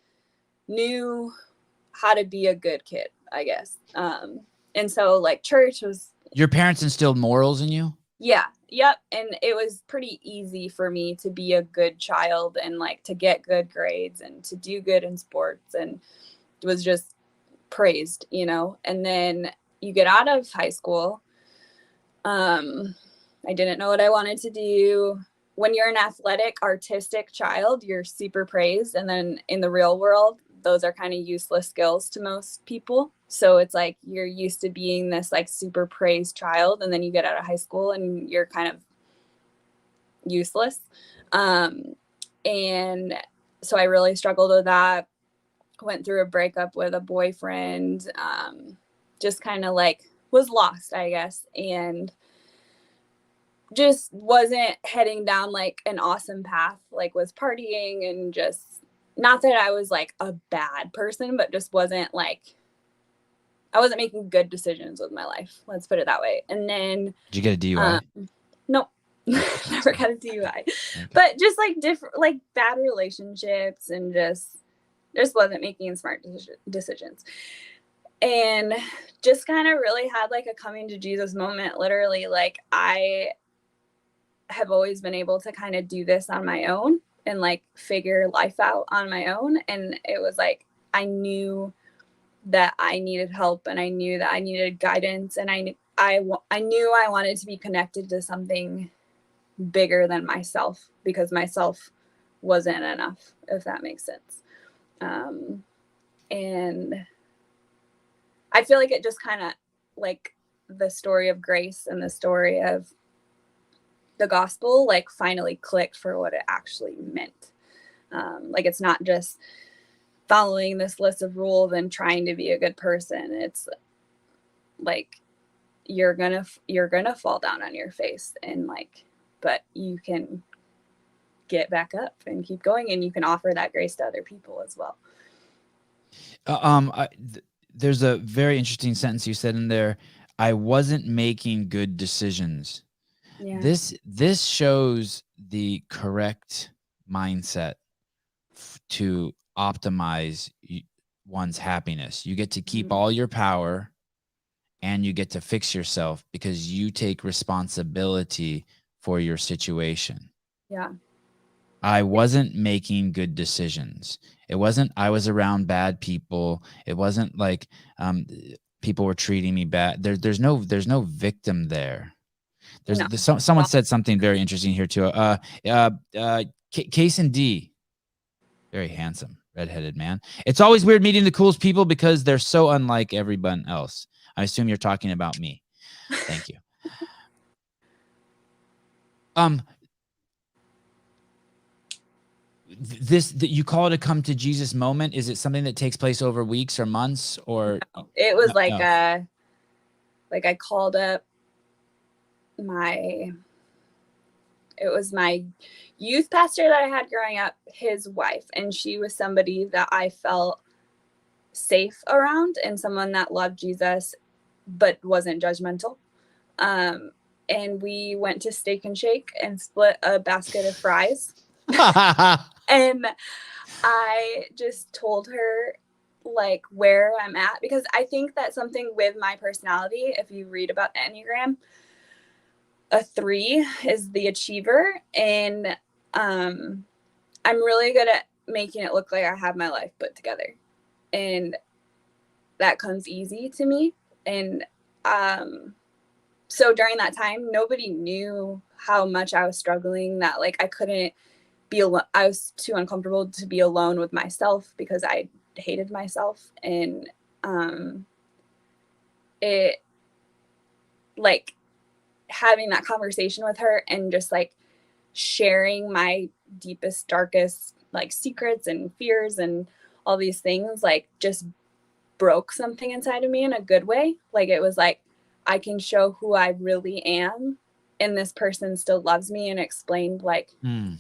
knew how to be a good kid, I guess. And so like church was. Your parents instilled morals in you? Yeah. Yep. And it was pretty easy for me to be a good child and like to get good grades and to do good in sports, and it was just praised, you know. And then you get out of high school. I didn't know what I wanted to do. When you're an athletic, artistic child, you're super praised. And then in the real world, those are kind of useless skills to most people. So it's like you're used to being this like super praised child, and then you get out of high school and you're kind of useless. And so I really struggled with that. went through a breakup with a boyfriend, just kind of like was lost, I guess, and just wasn't heading down like an awesome path, like was partying and just, not that I was like a bad person, but just wasn't like, I wasn't making good decisions with my life. Let's put it that way. And then Did you get a DUI? Nope. Never got a DUI. Okay. But just like different, like bad relationships, and just wasn't making smart decisions. And just kind of really had like a coming to Jesus moment. Literally, like I have always been able to kind of do this on my own and like figure life out on my own. And it was like, I knew that I needed help, and I knew that I needed guidance, and I knew I wanted to be connected to something bigger than myself, because myself wasn't enough, if that makes sense. And I feel like it just kind of like the story of grace and the story of the gospel, like finally clicked for what it actually meant. Like it's not just following this list of rules and trying to be a good person. It's like you're gonna fall down on your face, and like, but you can get back up and keep going, and you can offer that grace to other people as well. There's a very interesting sentence you said in there. I wasn't making good decisions. Yeah. This shows the correct mindset to optimize one's happiness. You get to keep all your power, and you get to fix yourself because you take responsibility for your situation. Yeah. I wasn't making good decisions. It wasn't, I was around bad people. It wasn't like people were treating me bad. There's no victim there. Someone said something very interesting here too. Case and D, very handsome, redheaded man. It's always weird meeting the coolest people because they're so unlike everyone else. I assume you're talking about me. Thank you. You call it a come to Jesus moment. Is it something that takes place over weeks or months, or? No, it was like I called up it was my youth pastor that I had growing up, his wife, and she was somebody that I felt safe around, and someone that loved Jesus but wasn't judgmental. And we went to Steak and Shake and split a basket of fries. And I just told her like where I'm at, because I think that something with my personality, if you read about the Enneagram, a 3 is the achiever, and I'm really good at making it look like I have my life put together, and that comes easy to me. And so during that time, nobody knew how much I was struggling, that like I couldn't be alone. I was too uncomfortable to be alone with myself because I hated myself. And it like having that conversation with her and just like sharing my deepest, darkest like secrets and fears and all these things, like just broke something inside of me in a good way. Like it was like, I can show who I really am, and this person still loves me, and explained like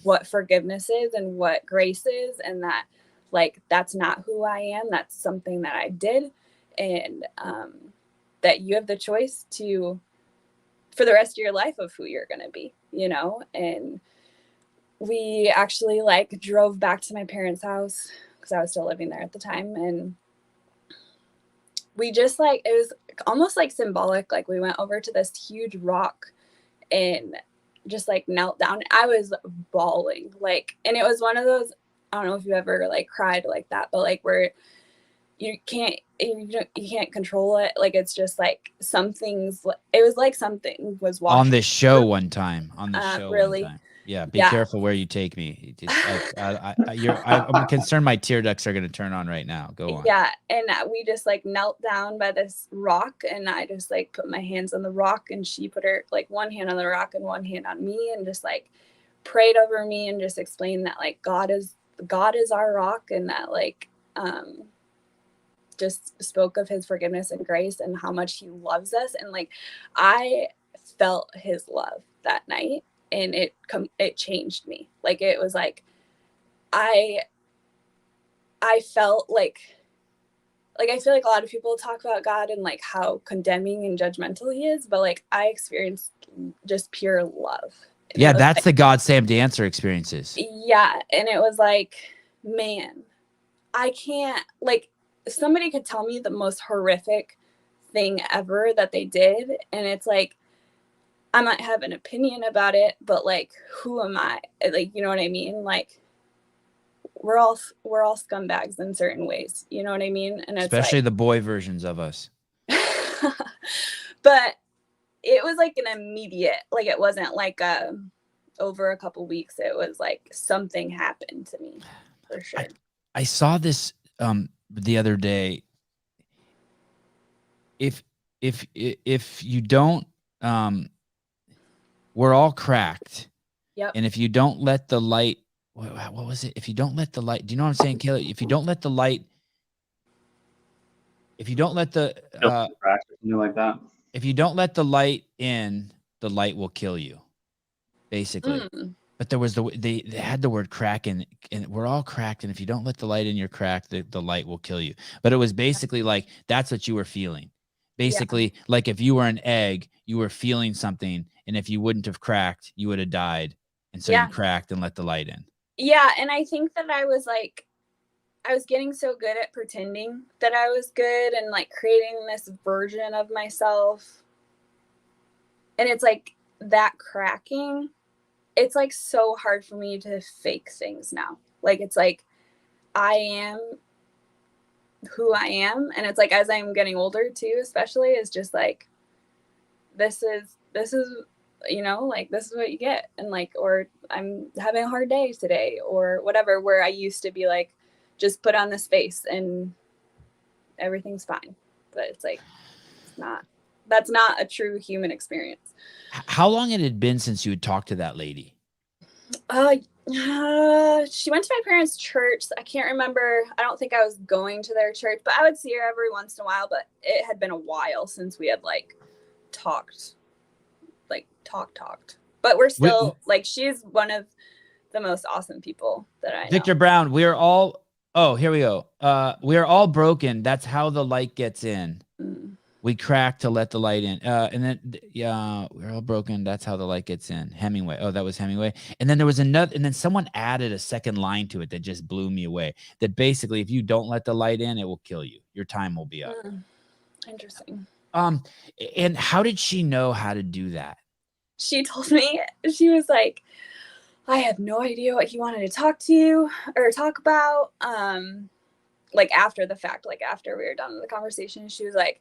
what forgiveness is and what grace is, and that like that's not who I am, that's something that I did, and that you have the choice to for the rest of your life of who you're gonna be, you know. And we actually like drove back to my parents' house because I was still living there at the time, and we just like, it was almost like symbolic, like we went over to this huge rock and just like knelt down. I was bawling, like, and it was one of those, I don't know if you ever like cried like that, but like where you can't control it. Like it's just like it was like something was watching on this show one time. Really? One time. Yeah, be careful where you take me. I'm concerned my tear ducts are going to turn on right now. Go on. Yeah, and we just like knelt down by this rock, and I just like put my hands on the rock, and she put her like one hand on the rock and one hand on me, and just like prayed over me and just explained that like God is our rock, and that like just spoke of his forgiveness and grace and how much he loves us. And like, I felt his love that night, and it changed me. Like, it was like, I felt like I feel like a lot of people talk about God and like how condemning and judgmental he is, but like I experienced just pure love. Yeah, that's like, the God Sam Dancer experiences. Yeah, and it was like, man, I can't, like, somebody could tell me the most horrific thing ever that they did, and it's like, I might have an opinion about it, but like, who am I? Like, you know what I mean? Like, we're all scumbags in certain ways, you know what I mean? And it's especially like, the boy versions of us. but it was like an immediate, like, it wasn't like over a couple weeks. It was like something happened to me, for sure. I saw this the other day. If you don't, we're all cracked. Yep. And if you don't let the light, what was it? If you don't let the light, do you know what I'm saying, Kayla? If you don't let the light, if you don't let the something like that. If you don't let the light in, the light will kill you, basically. But there was they had the word crack in, and we're all cracked. And if you don't let the light in, you're cracked. The light will kill you. But it was basically like, that's what you were feeling. Basically, like if you were an egg, you were feeling something. And if you wouldn't have cracked, you would have died. And so you cracked and let the light in. Yeah. And I think that I was getting so good at pretending that I was good and like creating this version of myself. And it's like that cracking, it's like so hard for me to fake things now. Like, it's like, I am who I am. And it's like, as I'm getting older too, especially, is just like, this is, you know, like, this is what you get. And like, or I'm having a hard day today or whatever, where I used to be like, just put on this face and everything's fine. But it's like, that's not a true human experience. How long had it been since you had talked to that lady? She went to my parents' church. I can't remember. I don't think I was going to their church, but I would see her every once in a while. But it had been a while since we had like talked. But we're still like, she's one of the most awesome people that I know. Victor Brown, we are all, here we go. We are all broken. That's how the light gets in. We crack to let the light in. And then, we're all broken. That's how the light gets in. Hemingway. Oh, that was Hemingway. And then there was another, and then someone added a second line to it that just blew me away. That basically, if you don't let the light in, it will kill you. Your time will be up. Interesting. And how did she know how to do that? She told me, she was like, I have no idea what he wanted to talk to you or talk about. Like after the fact, like after we were done with the conversation, she was like,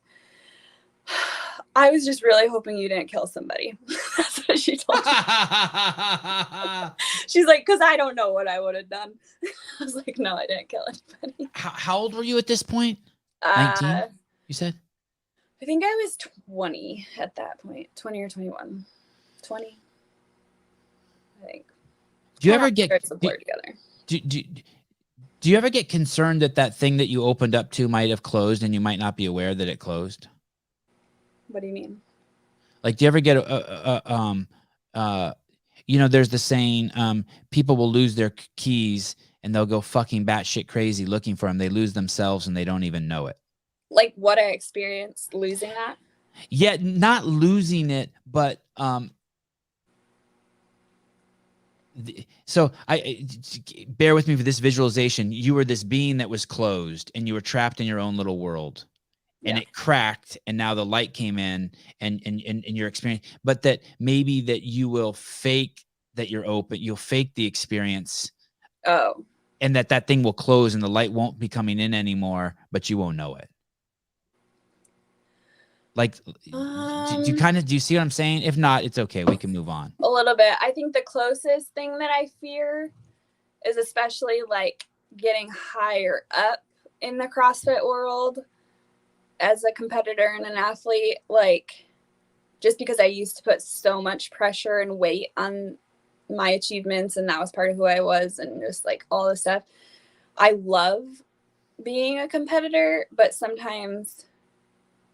I was just really hoping you didn't kill somebody. That's what she told me. She's like, because I don't know what I would have done. I was like, no, I didn't kill anybody. How old were you at this point? 19, you said? I think I was 20 at that point. 20 or 21. 20, I think. Do you ever get together? Do you ever get concerned that thing that you opened up to might have closed and you might not be aware that it closed? What do you mean? Like, do you ever get you know, there's the saying, people will lose their keys and they'll go fucking batshit crazy looking for them. They lose themselves and they don't even know it. Like what I experienced losing that? Yeah, not losing it, but so I bear with me for this visualization. You were this being that was closed and you were trapped in your own little world. And it cracked, and now the light came in, and your experience. But that maybe that you will fake that you're open. You'll fake the experience. Oh. And that thing will close, and the light won't be coming in anymore, but you won't know it. Like, do you see what I'm saying? If not, it's okay. We can move on. A little bit. I think the closest thing that I fear is especially like getting higher up in the CrossFit world. As a competitor and an athlete, like just because I used to put so much pressure and weight on my achievements and that was part of who I was and just like all this stuff. I love being a competitor, but sometimes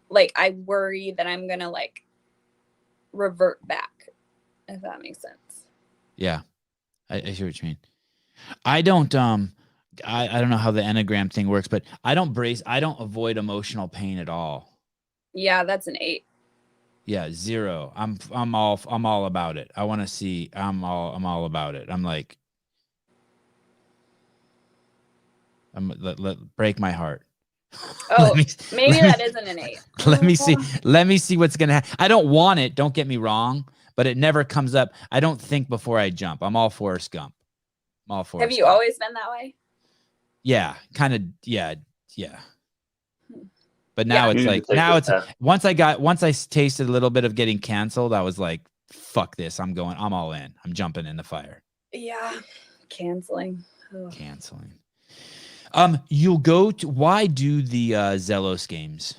like I worry that I'm gonna like revert back, if that makes sense. Yeah. I see what you mean. I don't I don't know how the Enneagram thing works, but I don't avoid emotional pain at all. Yeah, that's an 8. Yeah, 0. I'm all about it. I want to see. I'm all about it. I'm like, let break my heart. Oh, maybe that isn't an 8. Let me see. Let me see what's gonna happen. I don't want it. Don't get me wrong, but it never comes up. I don't think before I jump. I'm all Forrest Gump. I'm all Forrest Have you Gump. always been that way? Yeah, kind of. Yeah. But now Yeah. it's You need like to take now this it's test. once I tasted a little bit of getting canceled, I was like, fuck this. I'm all in. I'm jumping in the fire. Yeah, canceling. Ugh. Canceling. You'll go to why do the Zelos games?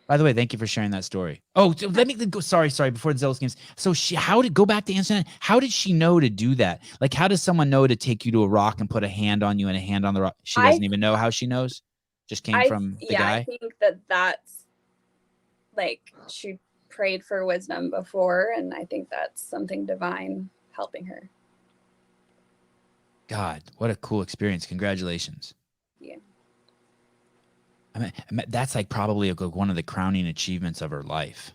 By the way, thank you for sharing that story. Oh, let me go. Sorry. Before the Zelos games. So go back to answer that. How did she know to do that? Like, how does someone know to take you to a rock and put a hand on you and a hand on the rock? She doesn't even know how she knows. Just came from the guy. I think that's like she prayed for wisdom before, and I think that's something divine helping her. God, what a cool experience. Congratulations. Yeah. I mean, that's like probably one of the crowning achievements of her life.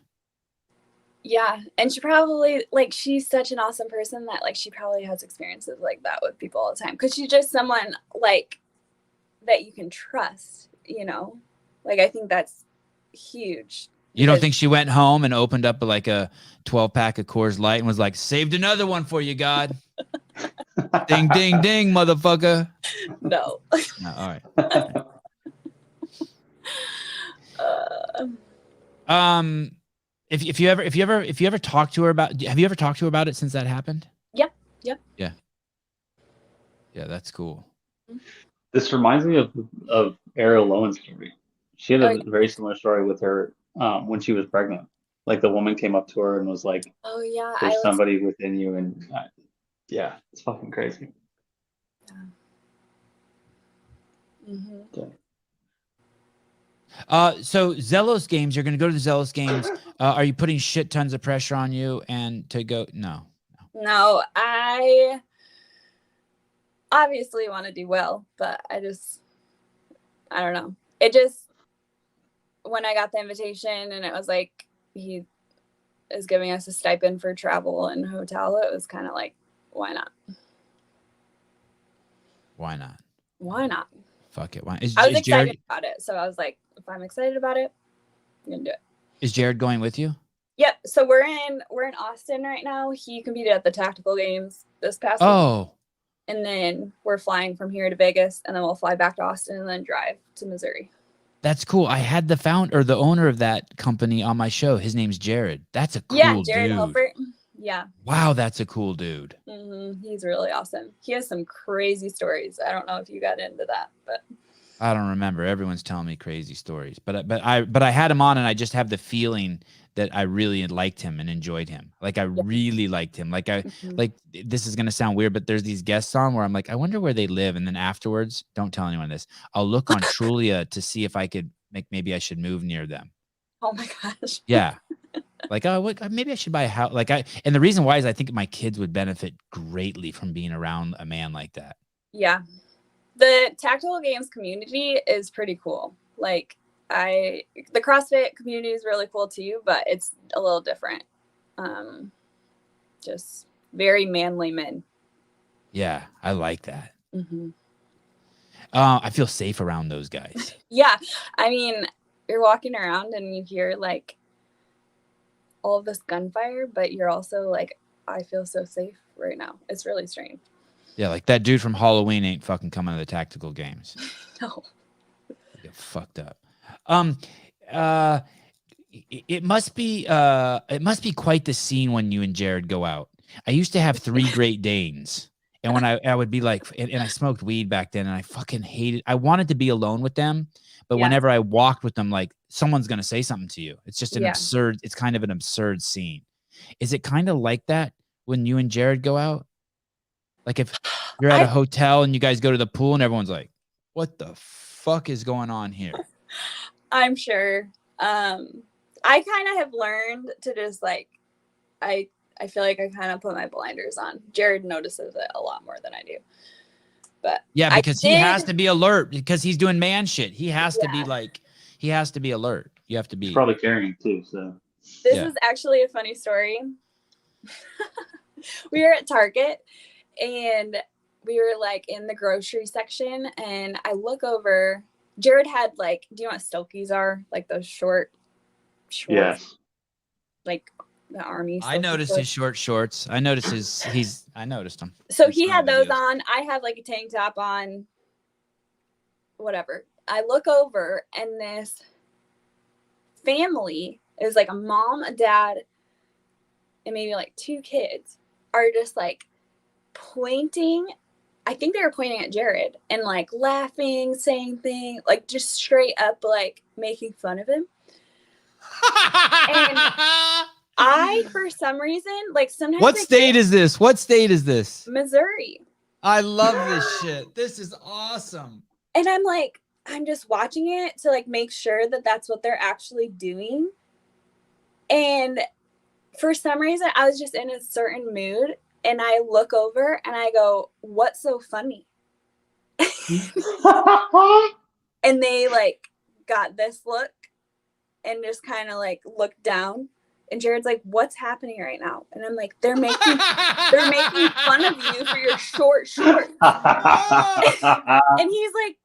Yeah. And she probably, like, she's such an awesome person that, like, she probably has experiences like that with people all the time. Because she's just someone, like, that you can trust, you know? Like, I think that's huge. You don't think she went home and opened up like a 12-pack of Coors Light and was like, saved another one for you, God. Ding, ding, ding, motherfucker. No. No, all right. If you ever talked to her about, have you ever talked to her about it since that happened? Yeah. Yeah, that's cool. This reminds me of Ariel Lowen's story. She had a very similar story with her when she was pregnant. Like the woman came up to her and was like, Oh yeah. "There's somebody within you," and yeah, it's fucking crazy. Mm-hmm. So Zelos games, you're going to go to the Zelos games. Are you putting shit tons of pressure on you and to go? No. No, I obviously want to do well, but I don't know. It just, when I got the invitation and it was like, he is giving us a stipend for travel and hotel, it was kind of like, why not? Why not? Why not? Fuck it. Why? I was excited about it. So I was like, if I'm excited about it, I'm going to do it. Is Jared going with you? Yep. So we're in Austin right now. He competed at the tactical games this past week. Oh. And then we're flying from here to Vegas, and then we'll fly back to Austin and then drive to Missouri. That's cool. I had the owner of that company on my show. His name's Jared. That's a cool dude. Jared Helpert. Yeah. Wow, that's a cool dude. Mm-hmm. He's really awesome. He has some crazy stories. I don't know if you got into that, but I don't remember. Everyone's telling me crazy stories, but I had him on, and I just have the feeling that I really liked him and enjoyed him. Like I really liked him. Like like this is gonna sound weird, but there's these guests on where I'm like, I wonder where they live, and then afterwards, don't tell anyone this. I'll look on Trulia to see if I could maybe I should move near them. Oh my gosh. Yeah. Like, maybe I should buy a house. And the reason why is I think my kids would benefit greatly from being around a man like that. Yeah. The tactical games community is pretty cool. Like the CrossFit community is really cool too, but it's a little different. Just very manly men. Yeah, I like that. Mm-hmm. I feel safe around those guys. Yeah. I mean, you're walking around and you hear like all of this gunfire, but you're also like, I feel so safe right now. It's really strange. Yeah, like that dude from Halloween ain't fucking coming to the tactical games. No. Get fucked up. It must be quite the scene when you and Jared go out. I used to have 3 Great Danes. And when I would be like, and I smoked weed back then, and I fucking hated, I wanted to be alone with them. But whenever I walked with them, like someone's going to say something to you. It's just it's kind of an absurd scene. Is it kind of like that when you and Jared go out? Like if you're at a hotel and you guys go to the pool and everyone's like, What the fuck is going on here? I'm sure. I kind of have learned to just like, I feel like I kind of put my blinders on. Jared notices it a lot more than I do. But yeah, because he has to be alert because he's doing man shit. He has to be Yeah. like, he has to be alert. You have to be. He's probably carrying too. So This Yeah. is actually a funny story. We were at Target and we were like in the grocery section and I look over. Jared had like, do you know what Stokies are? Like those short, yes. like the army. I noticed his short shorts. I noticed I noticed him. So in he some had those videos. on. I had like a tank top on, whatever. I look over and this family, it was like a mom, a dad, and maybe like 2 kids are just like pointing. I think they were pointing at Jared and like laughing, saying things, like just straight up like making fun of him. I, for some reason, like sometimes. What state is this? What state is this? Missouri. I love this shit. This is awesome. And I'm like, I'm just watching it to like make sure that that's what they're actually doing. And for some reason, I was just in a certain mood and I look over and I go, what's so funny? And they like got this look and just kind of like looked down. And Jared's like, what's happening right now? And I'm like, they're making fun of you for your short shorts. And he's like,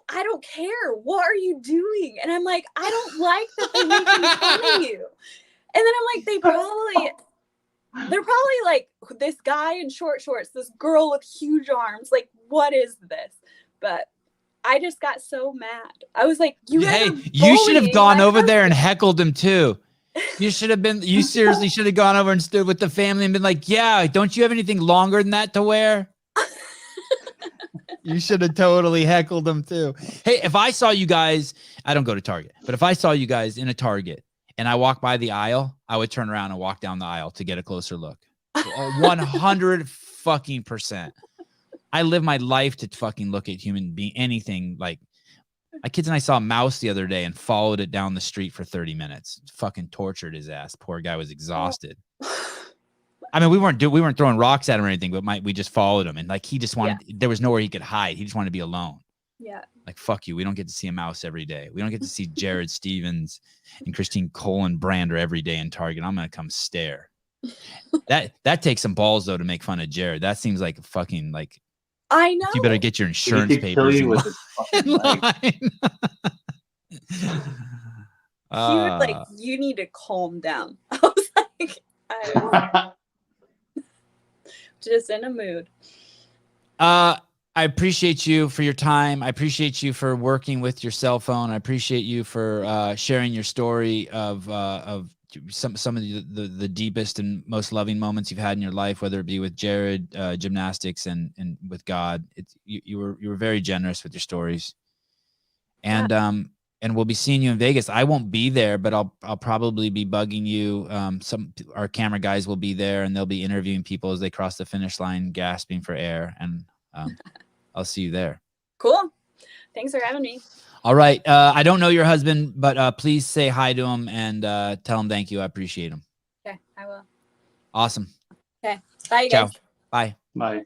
I don't care. What are you doing? And I'm like, I don't like that they're making fun of you. And then I'm like, they're probably like this guy in short shorts, this girl with huge arms. Like, what is this? But I just got so mad. I was like, you should have gone over there and heckled him too. You seriously should have gone over and stood with the family and been like, yeah, don't you have anything longer than that to wear? You should have totally heckled them too. Hey, if I saw you guys, I don't go to Target, but if I saw you guys in a Target and I walk by the aisle, I would turn around and walk down the aisle to get a closer look. 100%. I live my life to fucking look at human being, anything. Like my kids and I saw a mouse the other day and followed it down the street for 30 minutes. Fucking tortured his ass. Poor guy was exhausted. I mean, we weren't throwing rocks at him or anything, but we just followed him. And like, he just wanted, there was nowhere he could hide. He just wanted to be alone. Yeah. Like, fuck you. We don't get to see a mouse every day. We don't get to see Jared Stevens and Christine Kolenbrander every day in Target. I'm going to come stare. That takes some balls though, to make fun of Jared. That seems like fucking like, I know. You better get your insurance He could kill papers you in with his fucking leg. He was like, you need to calm down. I was like, I was just in a mood. I appreciate you for your time. I appreciate you for working with your cell phone. I appreciate you for sharing your story of some of the deepest and most loving moments you've had in your life, whether it be with Jared, gymnastics, and with God. You were very generous with your stories, and we'll be seeing you in Vegas. I won't be there, but I'll probably be bugging you. Our camera guys will be there, and they'll be interviewing people as they cross the finish line, gasping for air, and I'll see you there. Cool. Thanks for having me. All right. I don't know your husband, but please say hi to him and tell him thank you. I appreciate him. Okay, I will. Awesome. Okay. Bye, you Ciao. guys. Bye. Bye.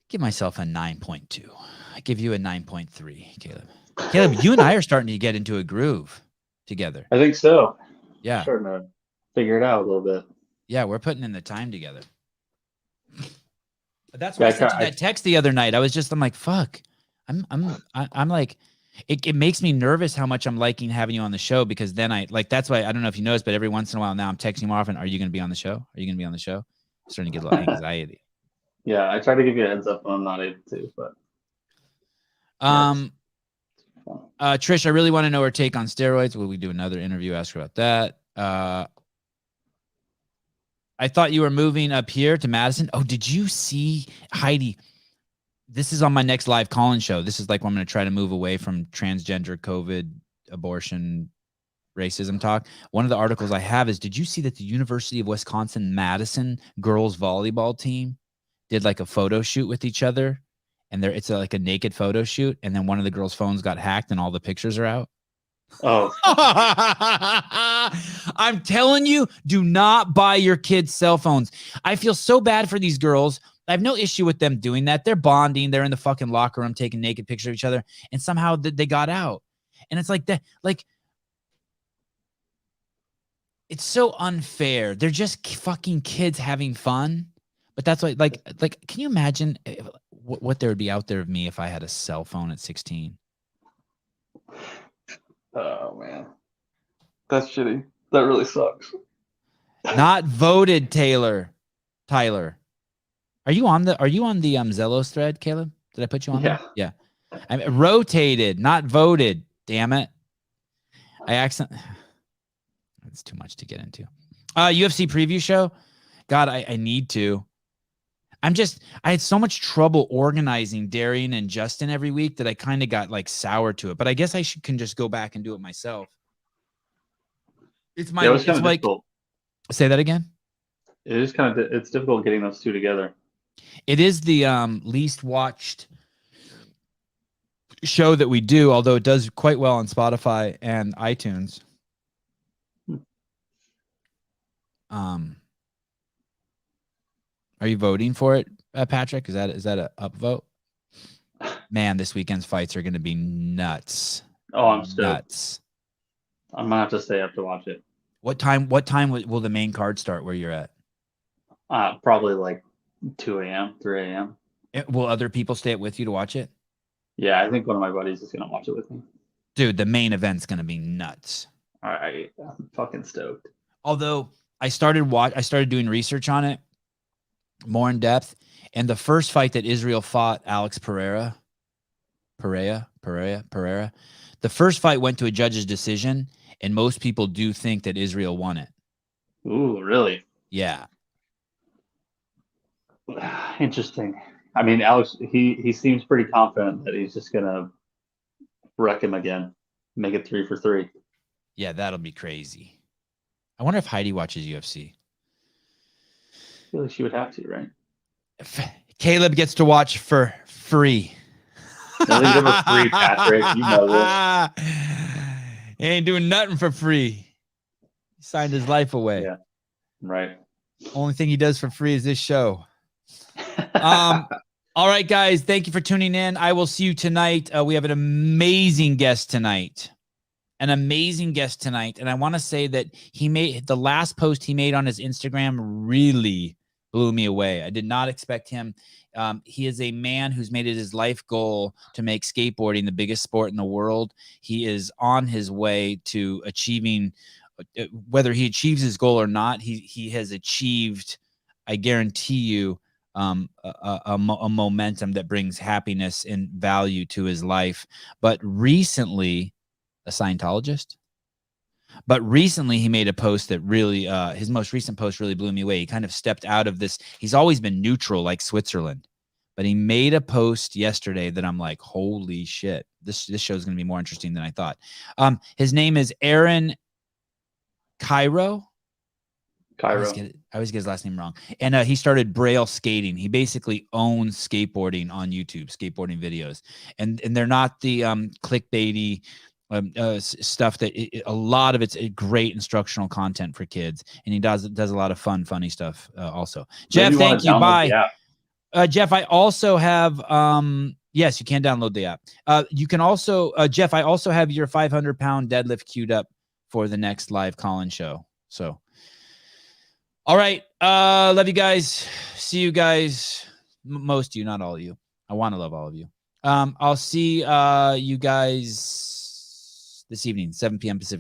Give myself a 9.2. I give you a 9.3, Caleb. Caleb, you and I are starting to get into a groove together. I think so. Yeah. Starting to figure it out a little bit. Yeah, we're putting in the time together. But that's why I sent you that text the other night. I'm like, fuck. I'm like, it makes me nervous how much I'm liking having you on the show, because then that's why, I don't know if you noticed, but every once in a while now I'm texting you often. Are you going to be on the show? Are you going to be on the show? I'm starting to get a little anxiety. Yeah, I try to give you a heads up when I'm not able to, but. Trish, I really want to know her take on steroids. Will we do another interview? Ask her about that. I thought you were moving up here to Madison. Oh, did you see, Heidi? This is on my next live call-in show. This is like when I'm going to try to move away from transgender, COVID, abortion, racism talk. One of the articles I have is, did you see that the University of Wisconsin-Madison girls volleyball team did like a photo shoot with each other, and it's like a naked photo shoot, and then one of the girls' phones got hacked and all the pictures are out. Oh, I'm telling you, do not buy your kids cell phones. I feel so bad for these girls. I have no issue with them doing that. They're bonding. They're in the fucking locker room taking naked pictures of each other, and somehow they got out. And it's like that, like, it's so unfair. They're just fucking kids having fun. But that's like, can you imagine what there would be out there of me if I had a cell phone at 16? oh man, that's shitty. That really sucks. Not voted, Tyler. Are you on the Zelos thread, Caleb? Did I put you on there? Yeah. I mean, rotated, not voted. Damn it. It's too much to get into. UFC preview show. God, I need to. I had so much trouble organizing Darian and Justin every week that I kind of got like sour to it. But I guess I can just go back and do it myself. It's It was kind of difficult. Say that again. It is kind of it's difficult getting those two together. It is the least watched show that we do, although it does quite well on Spotify and iTunes. Are you voting for it, Patrick? Is that a upvote? Man, this weekend's fights are going to be nuts. Oh, I'm stoked. Nuts. I'm gonna have to stay up to watch it. What time will the main card start where you're at? Probably like 2 a.m., 3 a.m. Will other people stay up with you to watch it? Yeah, I think one of my buddies is gonna watch it with me. Dude, the main event's going to be nuts. I'm fucking stoked. Although I started doing research on it more in depth, and the first fight that Israel fought Alex Pereira, the first fight went to a judge's decision, and most people do think that Israel won it. Ooh, really? Yeah. Interesting. I mean, Alex, he seems pretty confident that he's just gonna wreck him again, make it 3 for 3. Yeah, that'll be crazy. I wonder if Heidi watches UFC. I feel like she would have to, right? Caleb gets to watch for free. Nothing's ever free, Patrick. You know this. He ain't doing nothing for free. He signed his life away. Yeah. Right. Only thing he does for free is this show. All right, guys. Thank you for tuning in. I will see you tonight. We have an amazing guest tonight. And I want to say that the last post he made on his Instagram really blew me away. I did not expect him. He is a man who's made it his life goal to make skateboarding the biggest sport in the world. He is on his way to achieving, whether he achieves his goal or not, he has achieved, I guarantee you, a momentum that brings happiness and value to his life. But recently, a Scientologist. But recently he made a post that really, his most recent post really blew me away. He kind of stepped out of this. He's always been neutral like Switzerland, but he made a post yesterday that I'm like, holy shit, this show is going to be more interesting than I thought. His name is Aaron Cairo. I always get his last name wrong. And he started Braille skating. He basically owns skateboarding on YouTube, skateboarding videos. And they're not the clickbaity stuff that a lot of it's great instructional content for kids, and he does a lot of funny stuff also. Jeff, thank you. Bye. Jeff, I also have yes, you can download the app. You can also Jeff, I also have your 500-pound deadlift queued up for the next live call-in show. So all right, love you guys. See you guys. Most of you, not all of you. I want to love all of you. I'll see you guys this evening, 7 p.m. Pacific.